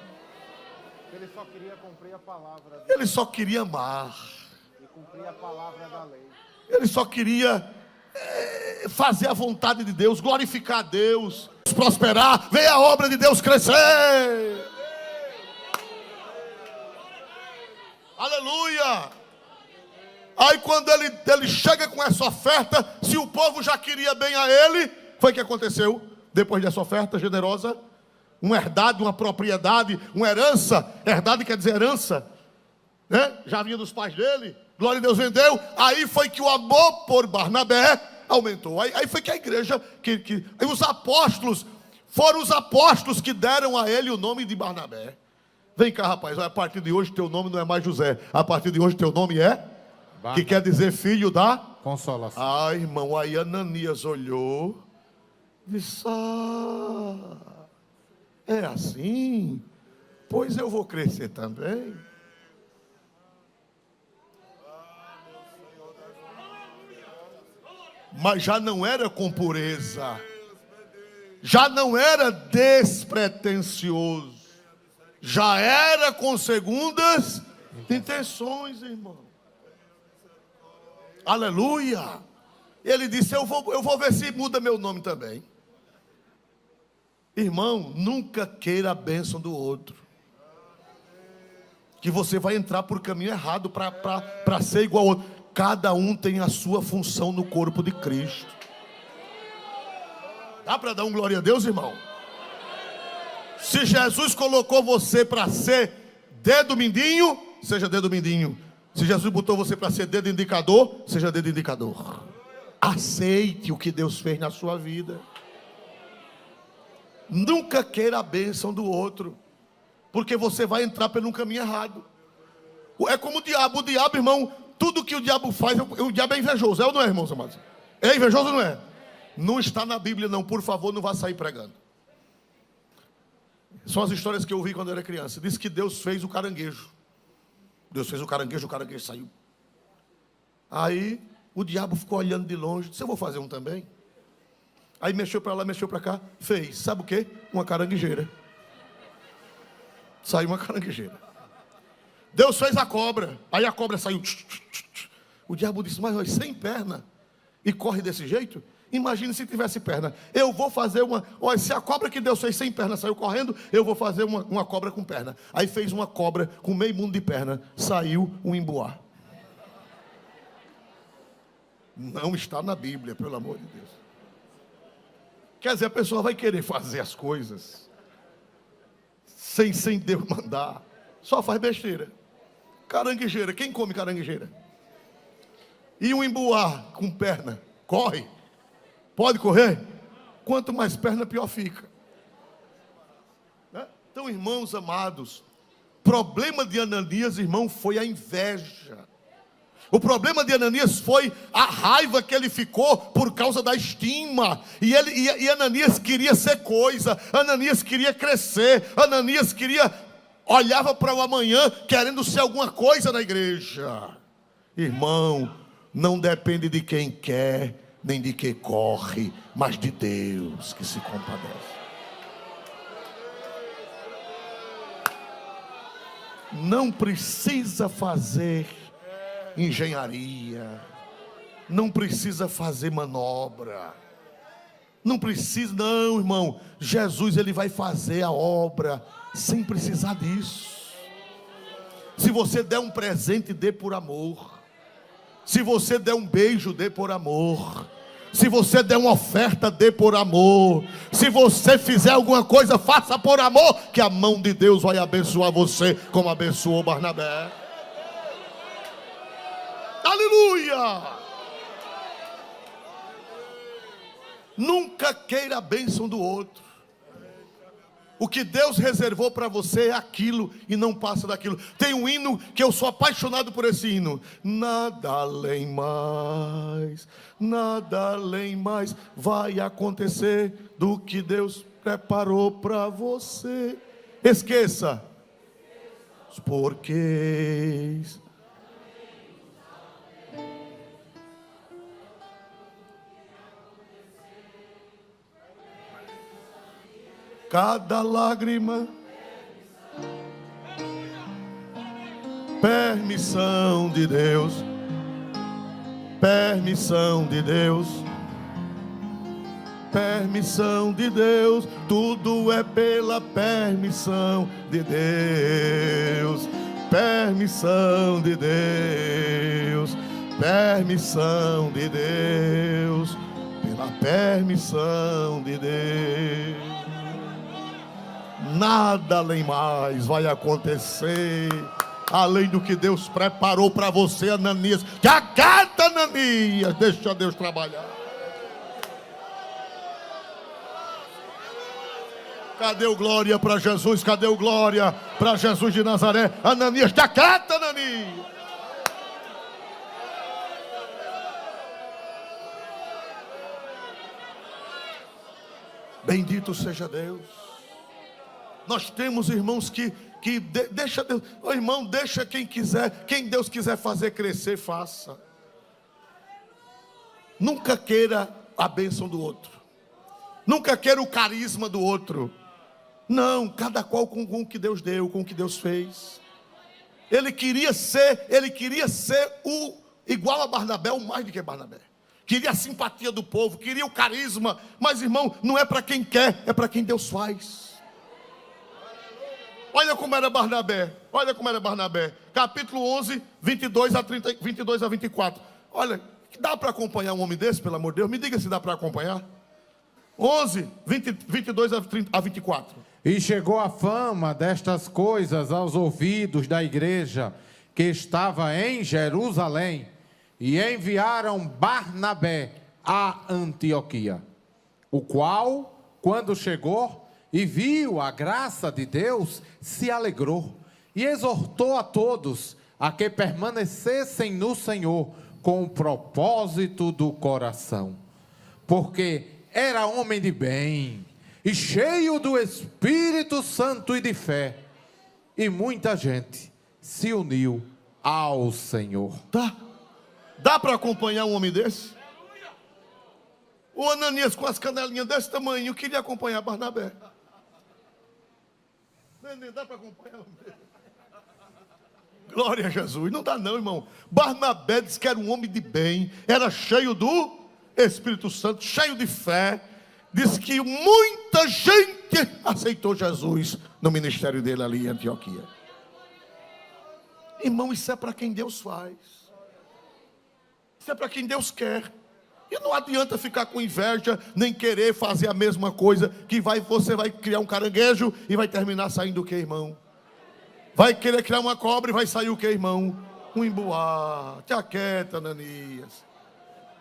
Ele só queria cumprir a palavra. Ele só queria amar. E cumprir a palavra da lei. Ele só queria fazer a vontade de Deus, glorificar a Deus, prosperar, ver a obra de Deus crescer. Aleluia! Aí quando ele chega com essa oferta, se o povo já queria bem a ele, foi o que aconteceu? Depois dessa oferta generosa, uma herdade, uma propriedade, uma herança. Herdade quer dizer herança, né? Já vinha dos pais dele, glória a Deus, vendeu. Aí foi que o amor por Barnabé aumentou. Aí foi que a igreja, aí os apóstolos, foram os apóstolos que deram a ele o nome de Barnabé. Vem cá, rapaz, a partir de hoje teu nome não é mais José, a partir de hoje teu nome é? Barnabé. Que quer dizer filho da consolação. Ah, irmão, aí Ananias olhou, disse, é assim? Pois eu vou crescer também. Mas já não era com pureza, já não era despretensioso, já era com segundas intenções, irmão. Aleluia. Ele disse, eu vou ver se muda meu nome também. Irmão, nunca queira a bênção do outro, que você vai entrar por caminho errado para ser igual ao outro. Cada um tem a sua função no corpo de Cristo. Dá para dar um glória a Deus, irmão? Se Jesus colocou você para ser dedo mindinho, seja dedo mindinho. Se Jesus botou você para ser dedo indicador, seja dedo indicador. Aceite o que Deus fez na sua vida. Nunca queira a bênção do outro, porque você vai entrar pelo caminho errado. É como o diabo, irmão, tudo que o diabo faz, o diabo é invejoso, é ou não é, irmãos amados? É invejoso ou não é? Não está na Bíblia não, por favor, não vá sair pregando. São as histórias que eu ouvi quando eu era criança. Diz que Deus fez o caranguejo. Deus fez o caranguejo saiu. Aí o diabo ficou olhando de longe, disse, eu vou fazer um também. Aí mexeu para lá, mexeu para cá, fez, sabe o quê? Uma caranguejeira. Saiu uma caranguejeira. Deus fez a cobra, aí a cobra saiu. O diabo disse, mas sem perna, e corre desse jeito? Imagine se tivesse perna. Eu vou fazer uma, olha, se a cobra que Deus fez sem perna saiu correndo, eu vou fazer uma cobra com perna. Aí fez uma cobra com meio mundo de perna, saiu um emboá. Não está na Bíblia, pelo amor de Deus. Quer dizer, a pessoa vai querer fazer as coisas sem Deus mandar, só faz besteira. Caranguejeira, quem come caranguejeira? E um emboá com perna, corre? Pode correr? Quanto mais perna, pior fica. Então, irmãos amados, problema de Ananias, irmão, foi a inveja. O problema de Ananias foi a raiva que ele ficou por causa da estima. E Ananias queria ser coisa, Ananias queria crescer, Ananias queria olhava para o amanhã querendo ser alguma coisa na igreja. Irmão, não depende de quem quer, nem de quem corre, mas de Deus que se compadece. Não precisa fazer engenharia, não precisa fazer manobra, não precisa, não, irmão. Jesus, ele vai fazer a obra sem precisar disso. Se você der um presente, dê por amor. Se você der um beijo, dê por amor. Se você der uma oferta, dê por amor. Se você fizer alguma coisa, faça por amor, que a mão de Deus vai abençoar você, como abençoou Barnabé. Aleluia! Nunca queira a bênção do outro. O que Deus reservou para você é aquilo e não passa daquilo. Tem um hino que eu sou apaixonado por esse hino. Nada além mais vai acontecer do que Deus preparou para você. Esqueça os porquês. Cada lágrima, permissão de Deus, permissão de Deus, permissão de Deus, tudo é pela permissão de Deus, permissão de Deus, permissão de Deus, pela permissão de Deus. Nada além mais vai acontecer, além do que Deus preparou para você, Ananias. Que acata, Ananias, deixa Deus trabalhar. Cadê o glória para Jesus? Cadê o glória para Jesus de Nazaré? Ananias, que acata, Ananias. Bendito seja Deus. Nós temos irmãos que deixa Deus, oh, irmão, deixa quem quiser, quem Deus quiser fazer crescer, faça. Nunca queira a bênção do outro, nunca queira o carisma do outro. Não, cada qual com o que Deus deu, com o que Deus fez. Ele queria ser o igual a Barnabé, ou mais do que Barnabé. Queria a simpatia do povo, queria o carisma. Mas, irmão, não é para quem quer, é para quem Deus faz. Olha como era Barnabé, olha como era Barnabé. Capítulo 11, 22 a 24. Olha, dá para acompanhar um homem desse, pelo amor de Deus? Me diga se dá para acompanhar. 11, 22 a 24. E chegou a fama destas coisas aos ouvidos da igreja que estava em Jerusalém, e enviaram Barnabé a Antioquia, o qual, quando chegou e viu a graça de Deus, se alegrou e exortou a todos a que permanecessem no Senhor com o propósito do coração, porque era homem de bem e cheio do Espírito Santo e de fé, e muita gente se uniu ao Senhor. Dá para acompanhar um homem desse? O Ananias com as canelinhas desse tamanho queria acompanhar Barnabé. Nem dá para acompanhar. Glória a Jesus. Não dá não, irmão. Barnabé disse que era um homem de bem, era cheio do Espírito Santo, cheio de fé. Diz que muita gente aceitou Jesus no ministério dele ali em Antioquia. Irmão, isso é para quem Deus faz. Isso é para quem Deus quer. E não adianta ficar com inveja, nem querer fazer a mesma coisa, que você vai criar um caranguejo e vai terminar saindo o que, irmão? Vai querer criar uma cobra e vai sair o que, irmão? Um emboá. Te aquieta, Ananias.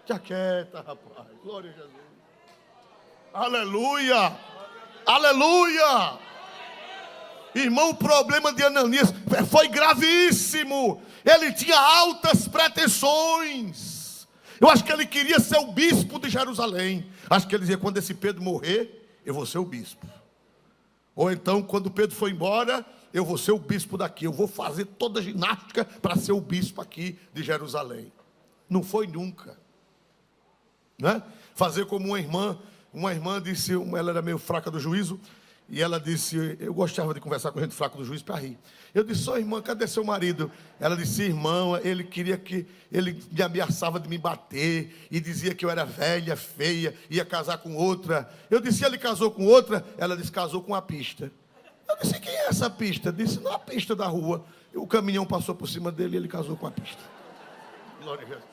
Te aquieta, rapaz. Glória a Jesus. Aleluia. Aleluia. Irmão, o problema de Ananias foi gravíssimo. Ele tinha altas pretensões. Eu acho que ele queria ser o bispo de Jerusalém. Acho que ele dizia, quando esse Pedro morrer, eu vou ser o bispo. Ou então, quando Pedro foi embora, eu vou ser o bispo daqui, eu vou fazer toda a ginástica para ser o bispo aqui de Jerusalém. Não foi nunca, né? Fazer como uma irmã disse, ela era meio fraca do juízo, e ela disse, eu gostava de conversar com gente fraca do juízo para rir. Eu disse, irmã, cadê seu marido? Ela disse, irmão, ele queria que, ele me ameaçava de me bater, e dizia que eu era velha, feia, ia casar com outra. Eu disse, ele casou com outra? Ela disse, casou com uma pista. Eu disse, quem é essa pista? Disse, não, a pista da rua. E o caminhão passou por cima dele e ele casou com a pista. Glória a Deus.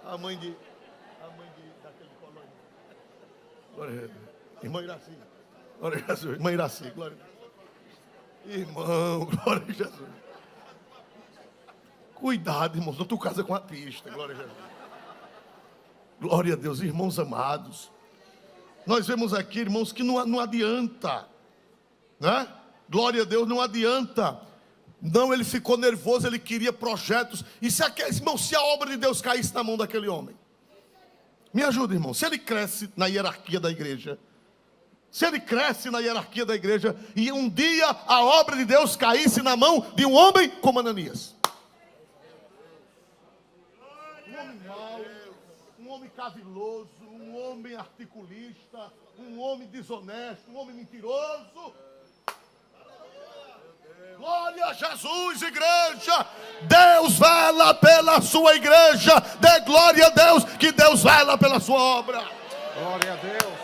A mãe daquele colônia. Glória a Deus. Irmã Iraci. Glória a Jesus. Irmã Iraci. Glória a Deus. Irmão, glória a Jesus. Cuidado, irmãos. Não tu casa com a pista. Glória a Jesus. Glória a Deus, irmãos amados. Nós vemos aqui, irmãos, que não adianta, né? Glória a Deus, não adianta. Não, ele ficou nervoso, ele queria projetos. E se a obra de Deus caísse na mão daquele homem? Me ajuda, irmão. Se ele cresce na hierarquia da igreja, e um dia a obra de Deus caísse na mão de um homem como Ananias. Um homem mau, um homem caviloso, um homem articulista, um homem desonesto, um homem mentiroso. Glória a Jesus, igreja. Deus vela pela sua igreja. Dê glória a Deus, que Deus vela pela sua obra. Glória a Deus.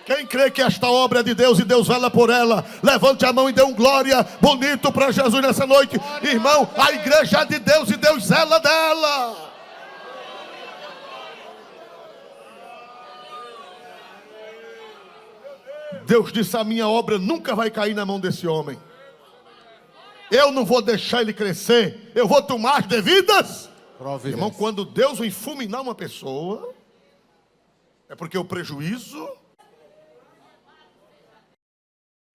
Quem crê que esta obra é de Deus e Deus vela por ela, levante a mão e dê um glória bonito para Jesus nessa noite. Irmão, a igreja é de Deus e Deus vela dela. Deus disse, a minha obra nunca vai cair na mão desse homem. Eu não vou deixar ele crescer, eu vou tomar as devidas providências. Irmão, quando Deus vai fulminar uma pessoa, é porque o prejuízo...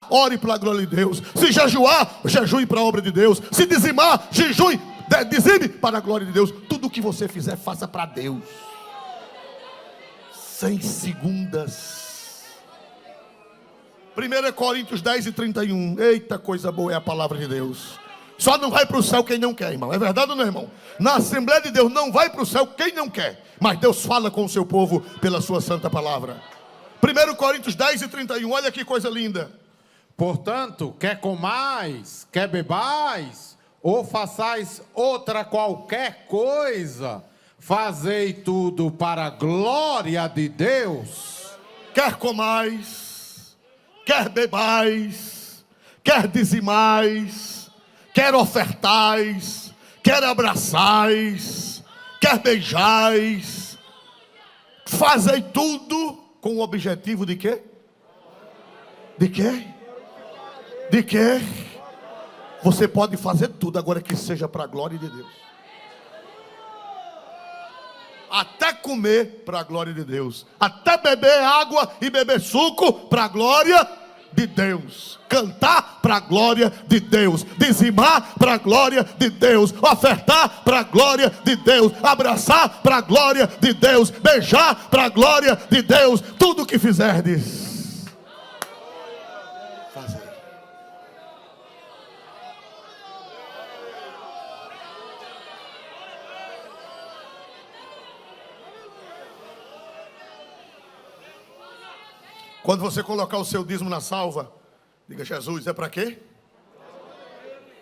Ore pela glória de Deus. Se jejuar, jejue para a obra de Deus. Se dizimar, jejue, dizime para a glória de Deus. Tudo o que você fizer, faça para Deus. Sem segundas. 1 Coríntios 10:31. Eita, coisa boa é a palavra de Deus. Só não vai para o céu quem não quer, irmão. É verdade ou não, irmão? Na Assembleia de Deus não vai para o céu quem não quer. Mas Deus fala com o seu povo pela sua santa palavra. 1 Coríntios 10:31. Olha que coisa linda. Portanto, quer comais, quer bebais, ou façais outra qualquer coisa, fazei tudo para a glória de Deus. Quer comais, quer bebais, quer dizimais, quer ofertais, quer abraçais, quer beijais, fazei tudo com o objetivo de quê? De quê? De quê? Você pode fazer tudo, agora que seja para a glória de Deus. Até comer para a glória de Deus. Até beber água e beber suco para a glória de Deus. Cantar para a glória de Deus. Dizimar para a glória de Deus. Ofertar para a glória de Deus. Abraçar para a glória de Deus. Beijar para a glória de Deus. Tudo o que fizerdes, quando você colocar o seu dízimo na salva, diga, Jesus, é para quê?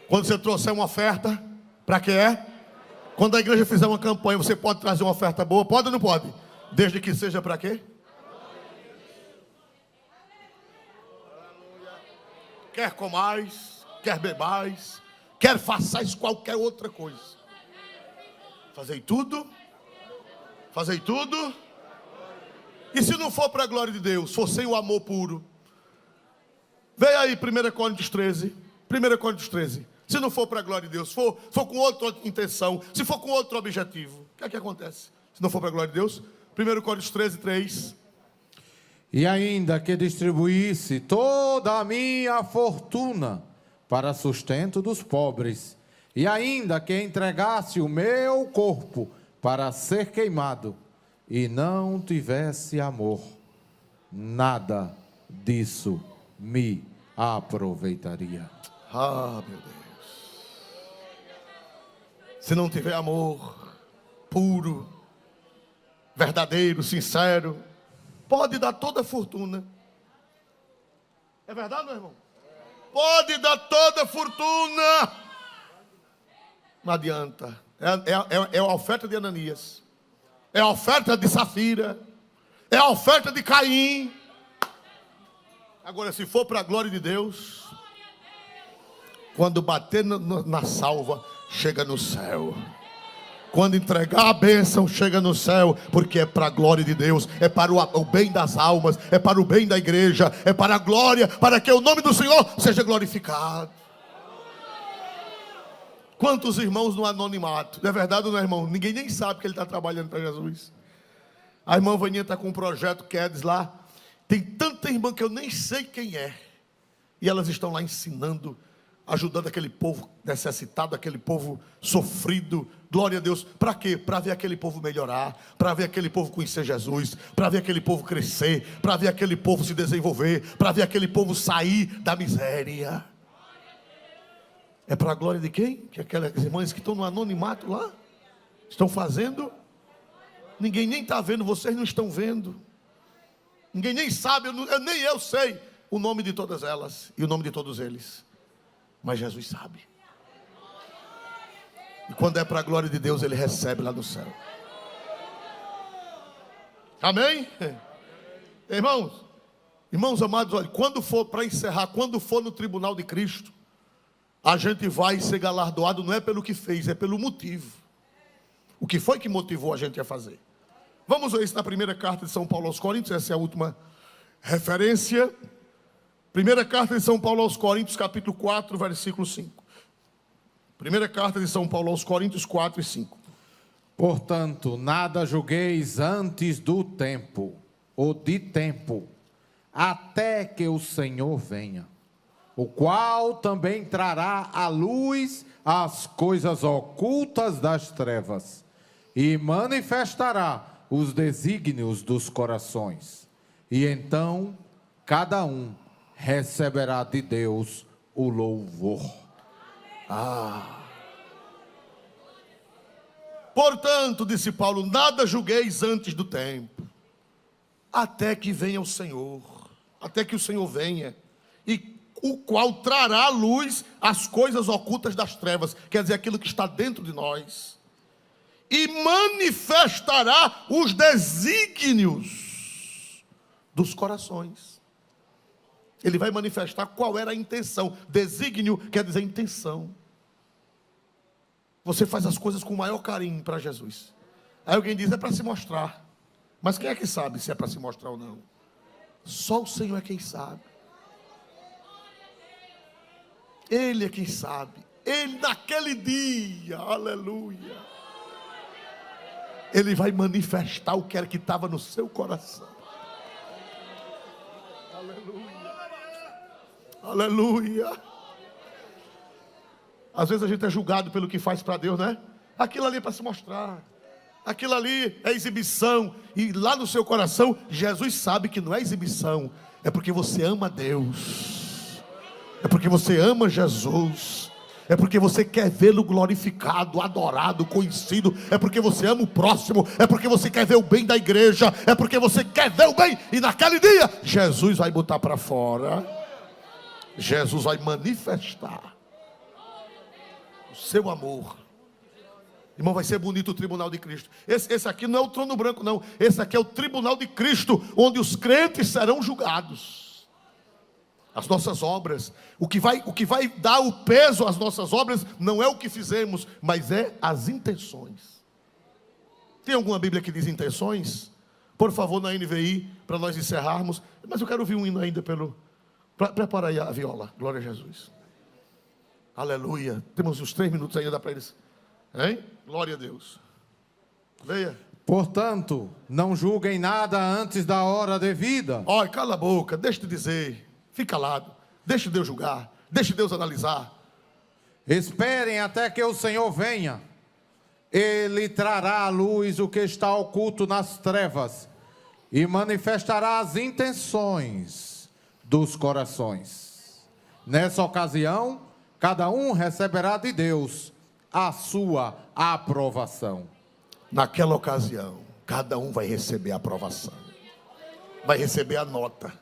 Quando você trouxer uma oferta, para que é? Quando a igreja fizer uma campanha, você pode trazer uma oferta boa? Pode ou não pode? Desde que seja para quê? Quer comais, quer bebais, quer façais qualquer outra coisa. Fazei tudo. Fazei tudo. E se não for para a glória de Deus, for sem o amor puro? Veja aí 1 Coríntios 13. 1 Coríntios 13. Se não for para a glória de Deus, for com outra intenção, se for com outro objetivo, o que é que acontece? Se não for para a glória de Deus, 1 Coríntios 13, 3. E ainda que distribuísse toda a minha fortuna para sustento dos pobres, e ainda que entregasse o meu corpo para ser queimado, e não tivesse amor, nada disso me aproveitaria. Ah, meu Deus. Se não tiver amor puro, verdadeiro, sincero, pode dar toda a fortuna. É verdade, meu irmão? Pode dar toda a fortuna. Não adianta. É a oferta de Ananias. É a oferta de Safira. É a oferta de Caim. Agora, se for para a glória de Deus, quando bater na salva, chega no céu. Quando entregar a bênção, chega no céu, porque é para a glória de Deus, é para o bem das almas, é para o bem da igreja, é para a glória, para que o nome do Senhor seja glorificado. Quantos irmãos no anonimato? Não é verdade ou não é, irmão? Ninguém nem sabe que ele está trabalhando para Jesus. A irmã Vaninha está com um projeto Quedes lá. Tem tanta irmã que eu nem sei quem é. E elas estão lá ensinando, ajudando aquele povo necessitado, aquele povo sofrido. Glória a Deus. Para quê? Para ver aquele povo melhorar, para ver aquele povo conhecer Jesus, para ver aquele povo crescer, para ver aquele povo se desenvolver, para ver aquele povo sair da miséria. É para a glória de quem? Que aquelas irmãs que estão no anonimato lá estão fazendo. Ninguém nem está vendo, vocês não estão vendo. Ninguém nem sabe, nem eu sei o nome de todas elas e o nome de todos eles. Mas Jesus sabe. E quando é para a glória de Deus, Ele recebe lá no céu. Amém? Irmãos amados, olha, quando for para encerrar, quando for no tribunal de Cristo, a gente vai ser galardoado não é pelo que fez, é pelo motivo. O que foi que motivou a gente a fazer? Vamos ver isso na primeira carta de São Paulo aos Coríntios, essa é a última referência. Primeira carta de São Paulo aos Coríntios, capítulo 4, versículo 5. Primeira carta de São Paulo aos Coríntios 4 e 5. Portanto, nada julgueis antes do tempo, ou de tempo, até que o Senhor venha, o qual também trará à luz as coisas ocultas das trevas, e manifestará os desígnios dos corações. E então, cada um receberá de Deus o louvor. Portanto, disse Paulo, nada julgueis antes do tempo, até que venha o Senhor, até que o Senhor venha, e o qual trará à luz as coisas ocultas das trevas, quer dizer, aquilo que está dentro de nós, e manifestará os desígnios dos corações. Ele vai manifestar qual era a intenção. Desígnio quer dizer intenção. Você faz as coisas com o maior carinho para Jesus. Aí alguém diz, é para se mostrar. Mas quem é que sabe se é para se mostrar ou não? Só o Senhor é quem sabe. Ele é quem sabe. Ele naquele dia, aleluia, Ele vai manifestar o que era que estava no seu coração. Aleluia. Às vezes a gente é julgado pelo que faz para Deus, né? Aquilo ali é para se mostrar. Aquilo ali é exibição. E lá no seu coração, Jesus sabe que não é exibição. É porque você ama Deus. É porque você ama Jesus. É porque você quer vê-lo glorificado, adorado, conhecido. É porque você ama o próximo. É porque você quer ver o bem da igreja. É porque você quer ver o bem. E naquele dia, Jesus vai botar para fora. Jesus vai manifestar o seu amor. Irmão, vai ser bonito o tribunal de Cristo. Esse aqui não é o trono branco, não. Esse aqui é o tribunal de Cristo, onde os crentes serão julgados. As nossas obras, o que vai dar o peso às nossas obras não é o que fizemos, mas é as intenções. Tem alguma Bíblia que diz intenções? Por favor, na NVI, para nós encerrarmos. Mas eu quero ouvir um hino ainda prepara aí a viola. Glória a Jesus. Aleluia. Temos uns 3 minutos ainda para eles. Hein? Glória a Deus. Leia. Portanto, não julguem nada antes da hora devida. Olha, cala a boca, deixa de dizer. Fica calado. Deixa Deus julgar. Deixa Deus analisar. Esperem até que o Senhor venha. Ele trará à luz o que está oculto nas trevas e manifestará as intenções dos corações. Nessa ocasião, cada um receberá de Deus a sua aprovação. Naquela ocasião, cada um vai receber a aprovação, vai receber a nota.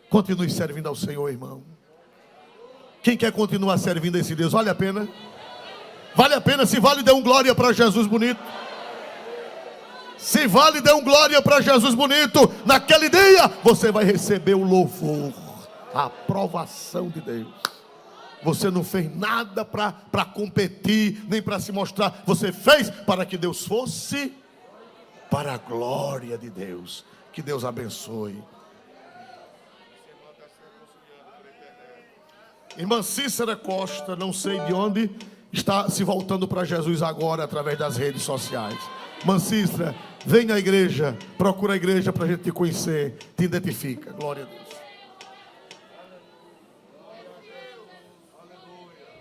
Continue servindo ao Senhor, irmão. Quem quer continuar servindo a esse Deus? Vale a pena? Vale a pena. Se vale, dê um glória para Jesus bonito. Se vale, dê um glória para Jesus bonito. Naquele dia, você vai receber o louvor, a aprovação de Deus. Você não fez nada para competir, nem para se mostrar. Você fez para que Deus fosse para a glória de Deus. Que Deus abençoe. Irmã Cícera Costa, não sei de onde, está se voltando para Jesus agora através das redes sociais. Irmã Cícera, vem à igreja, procura a igreja para a gente te conhecer, te identifica. Glória a Deus.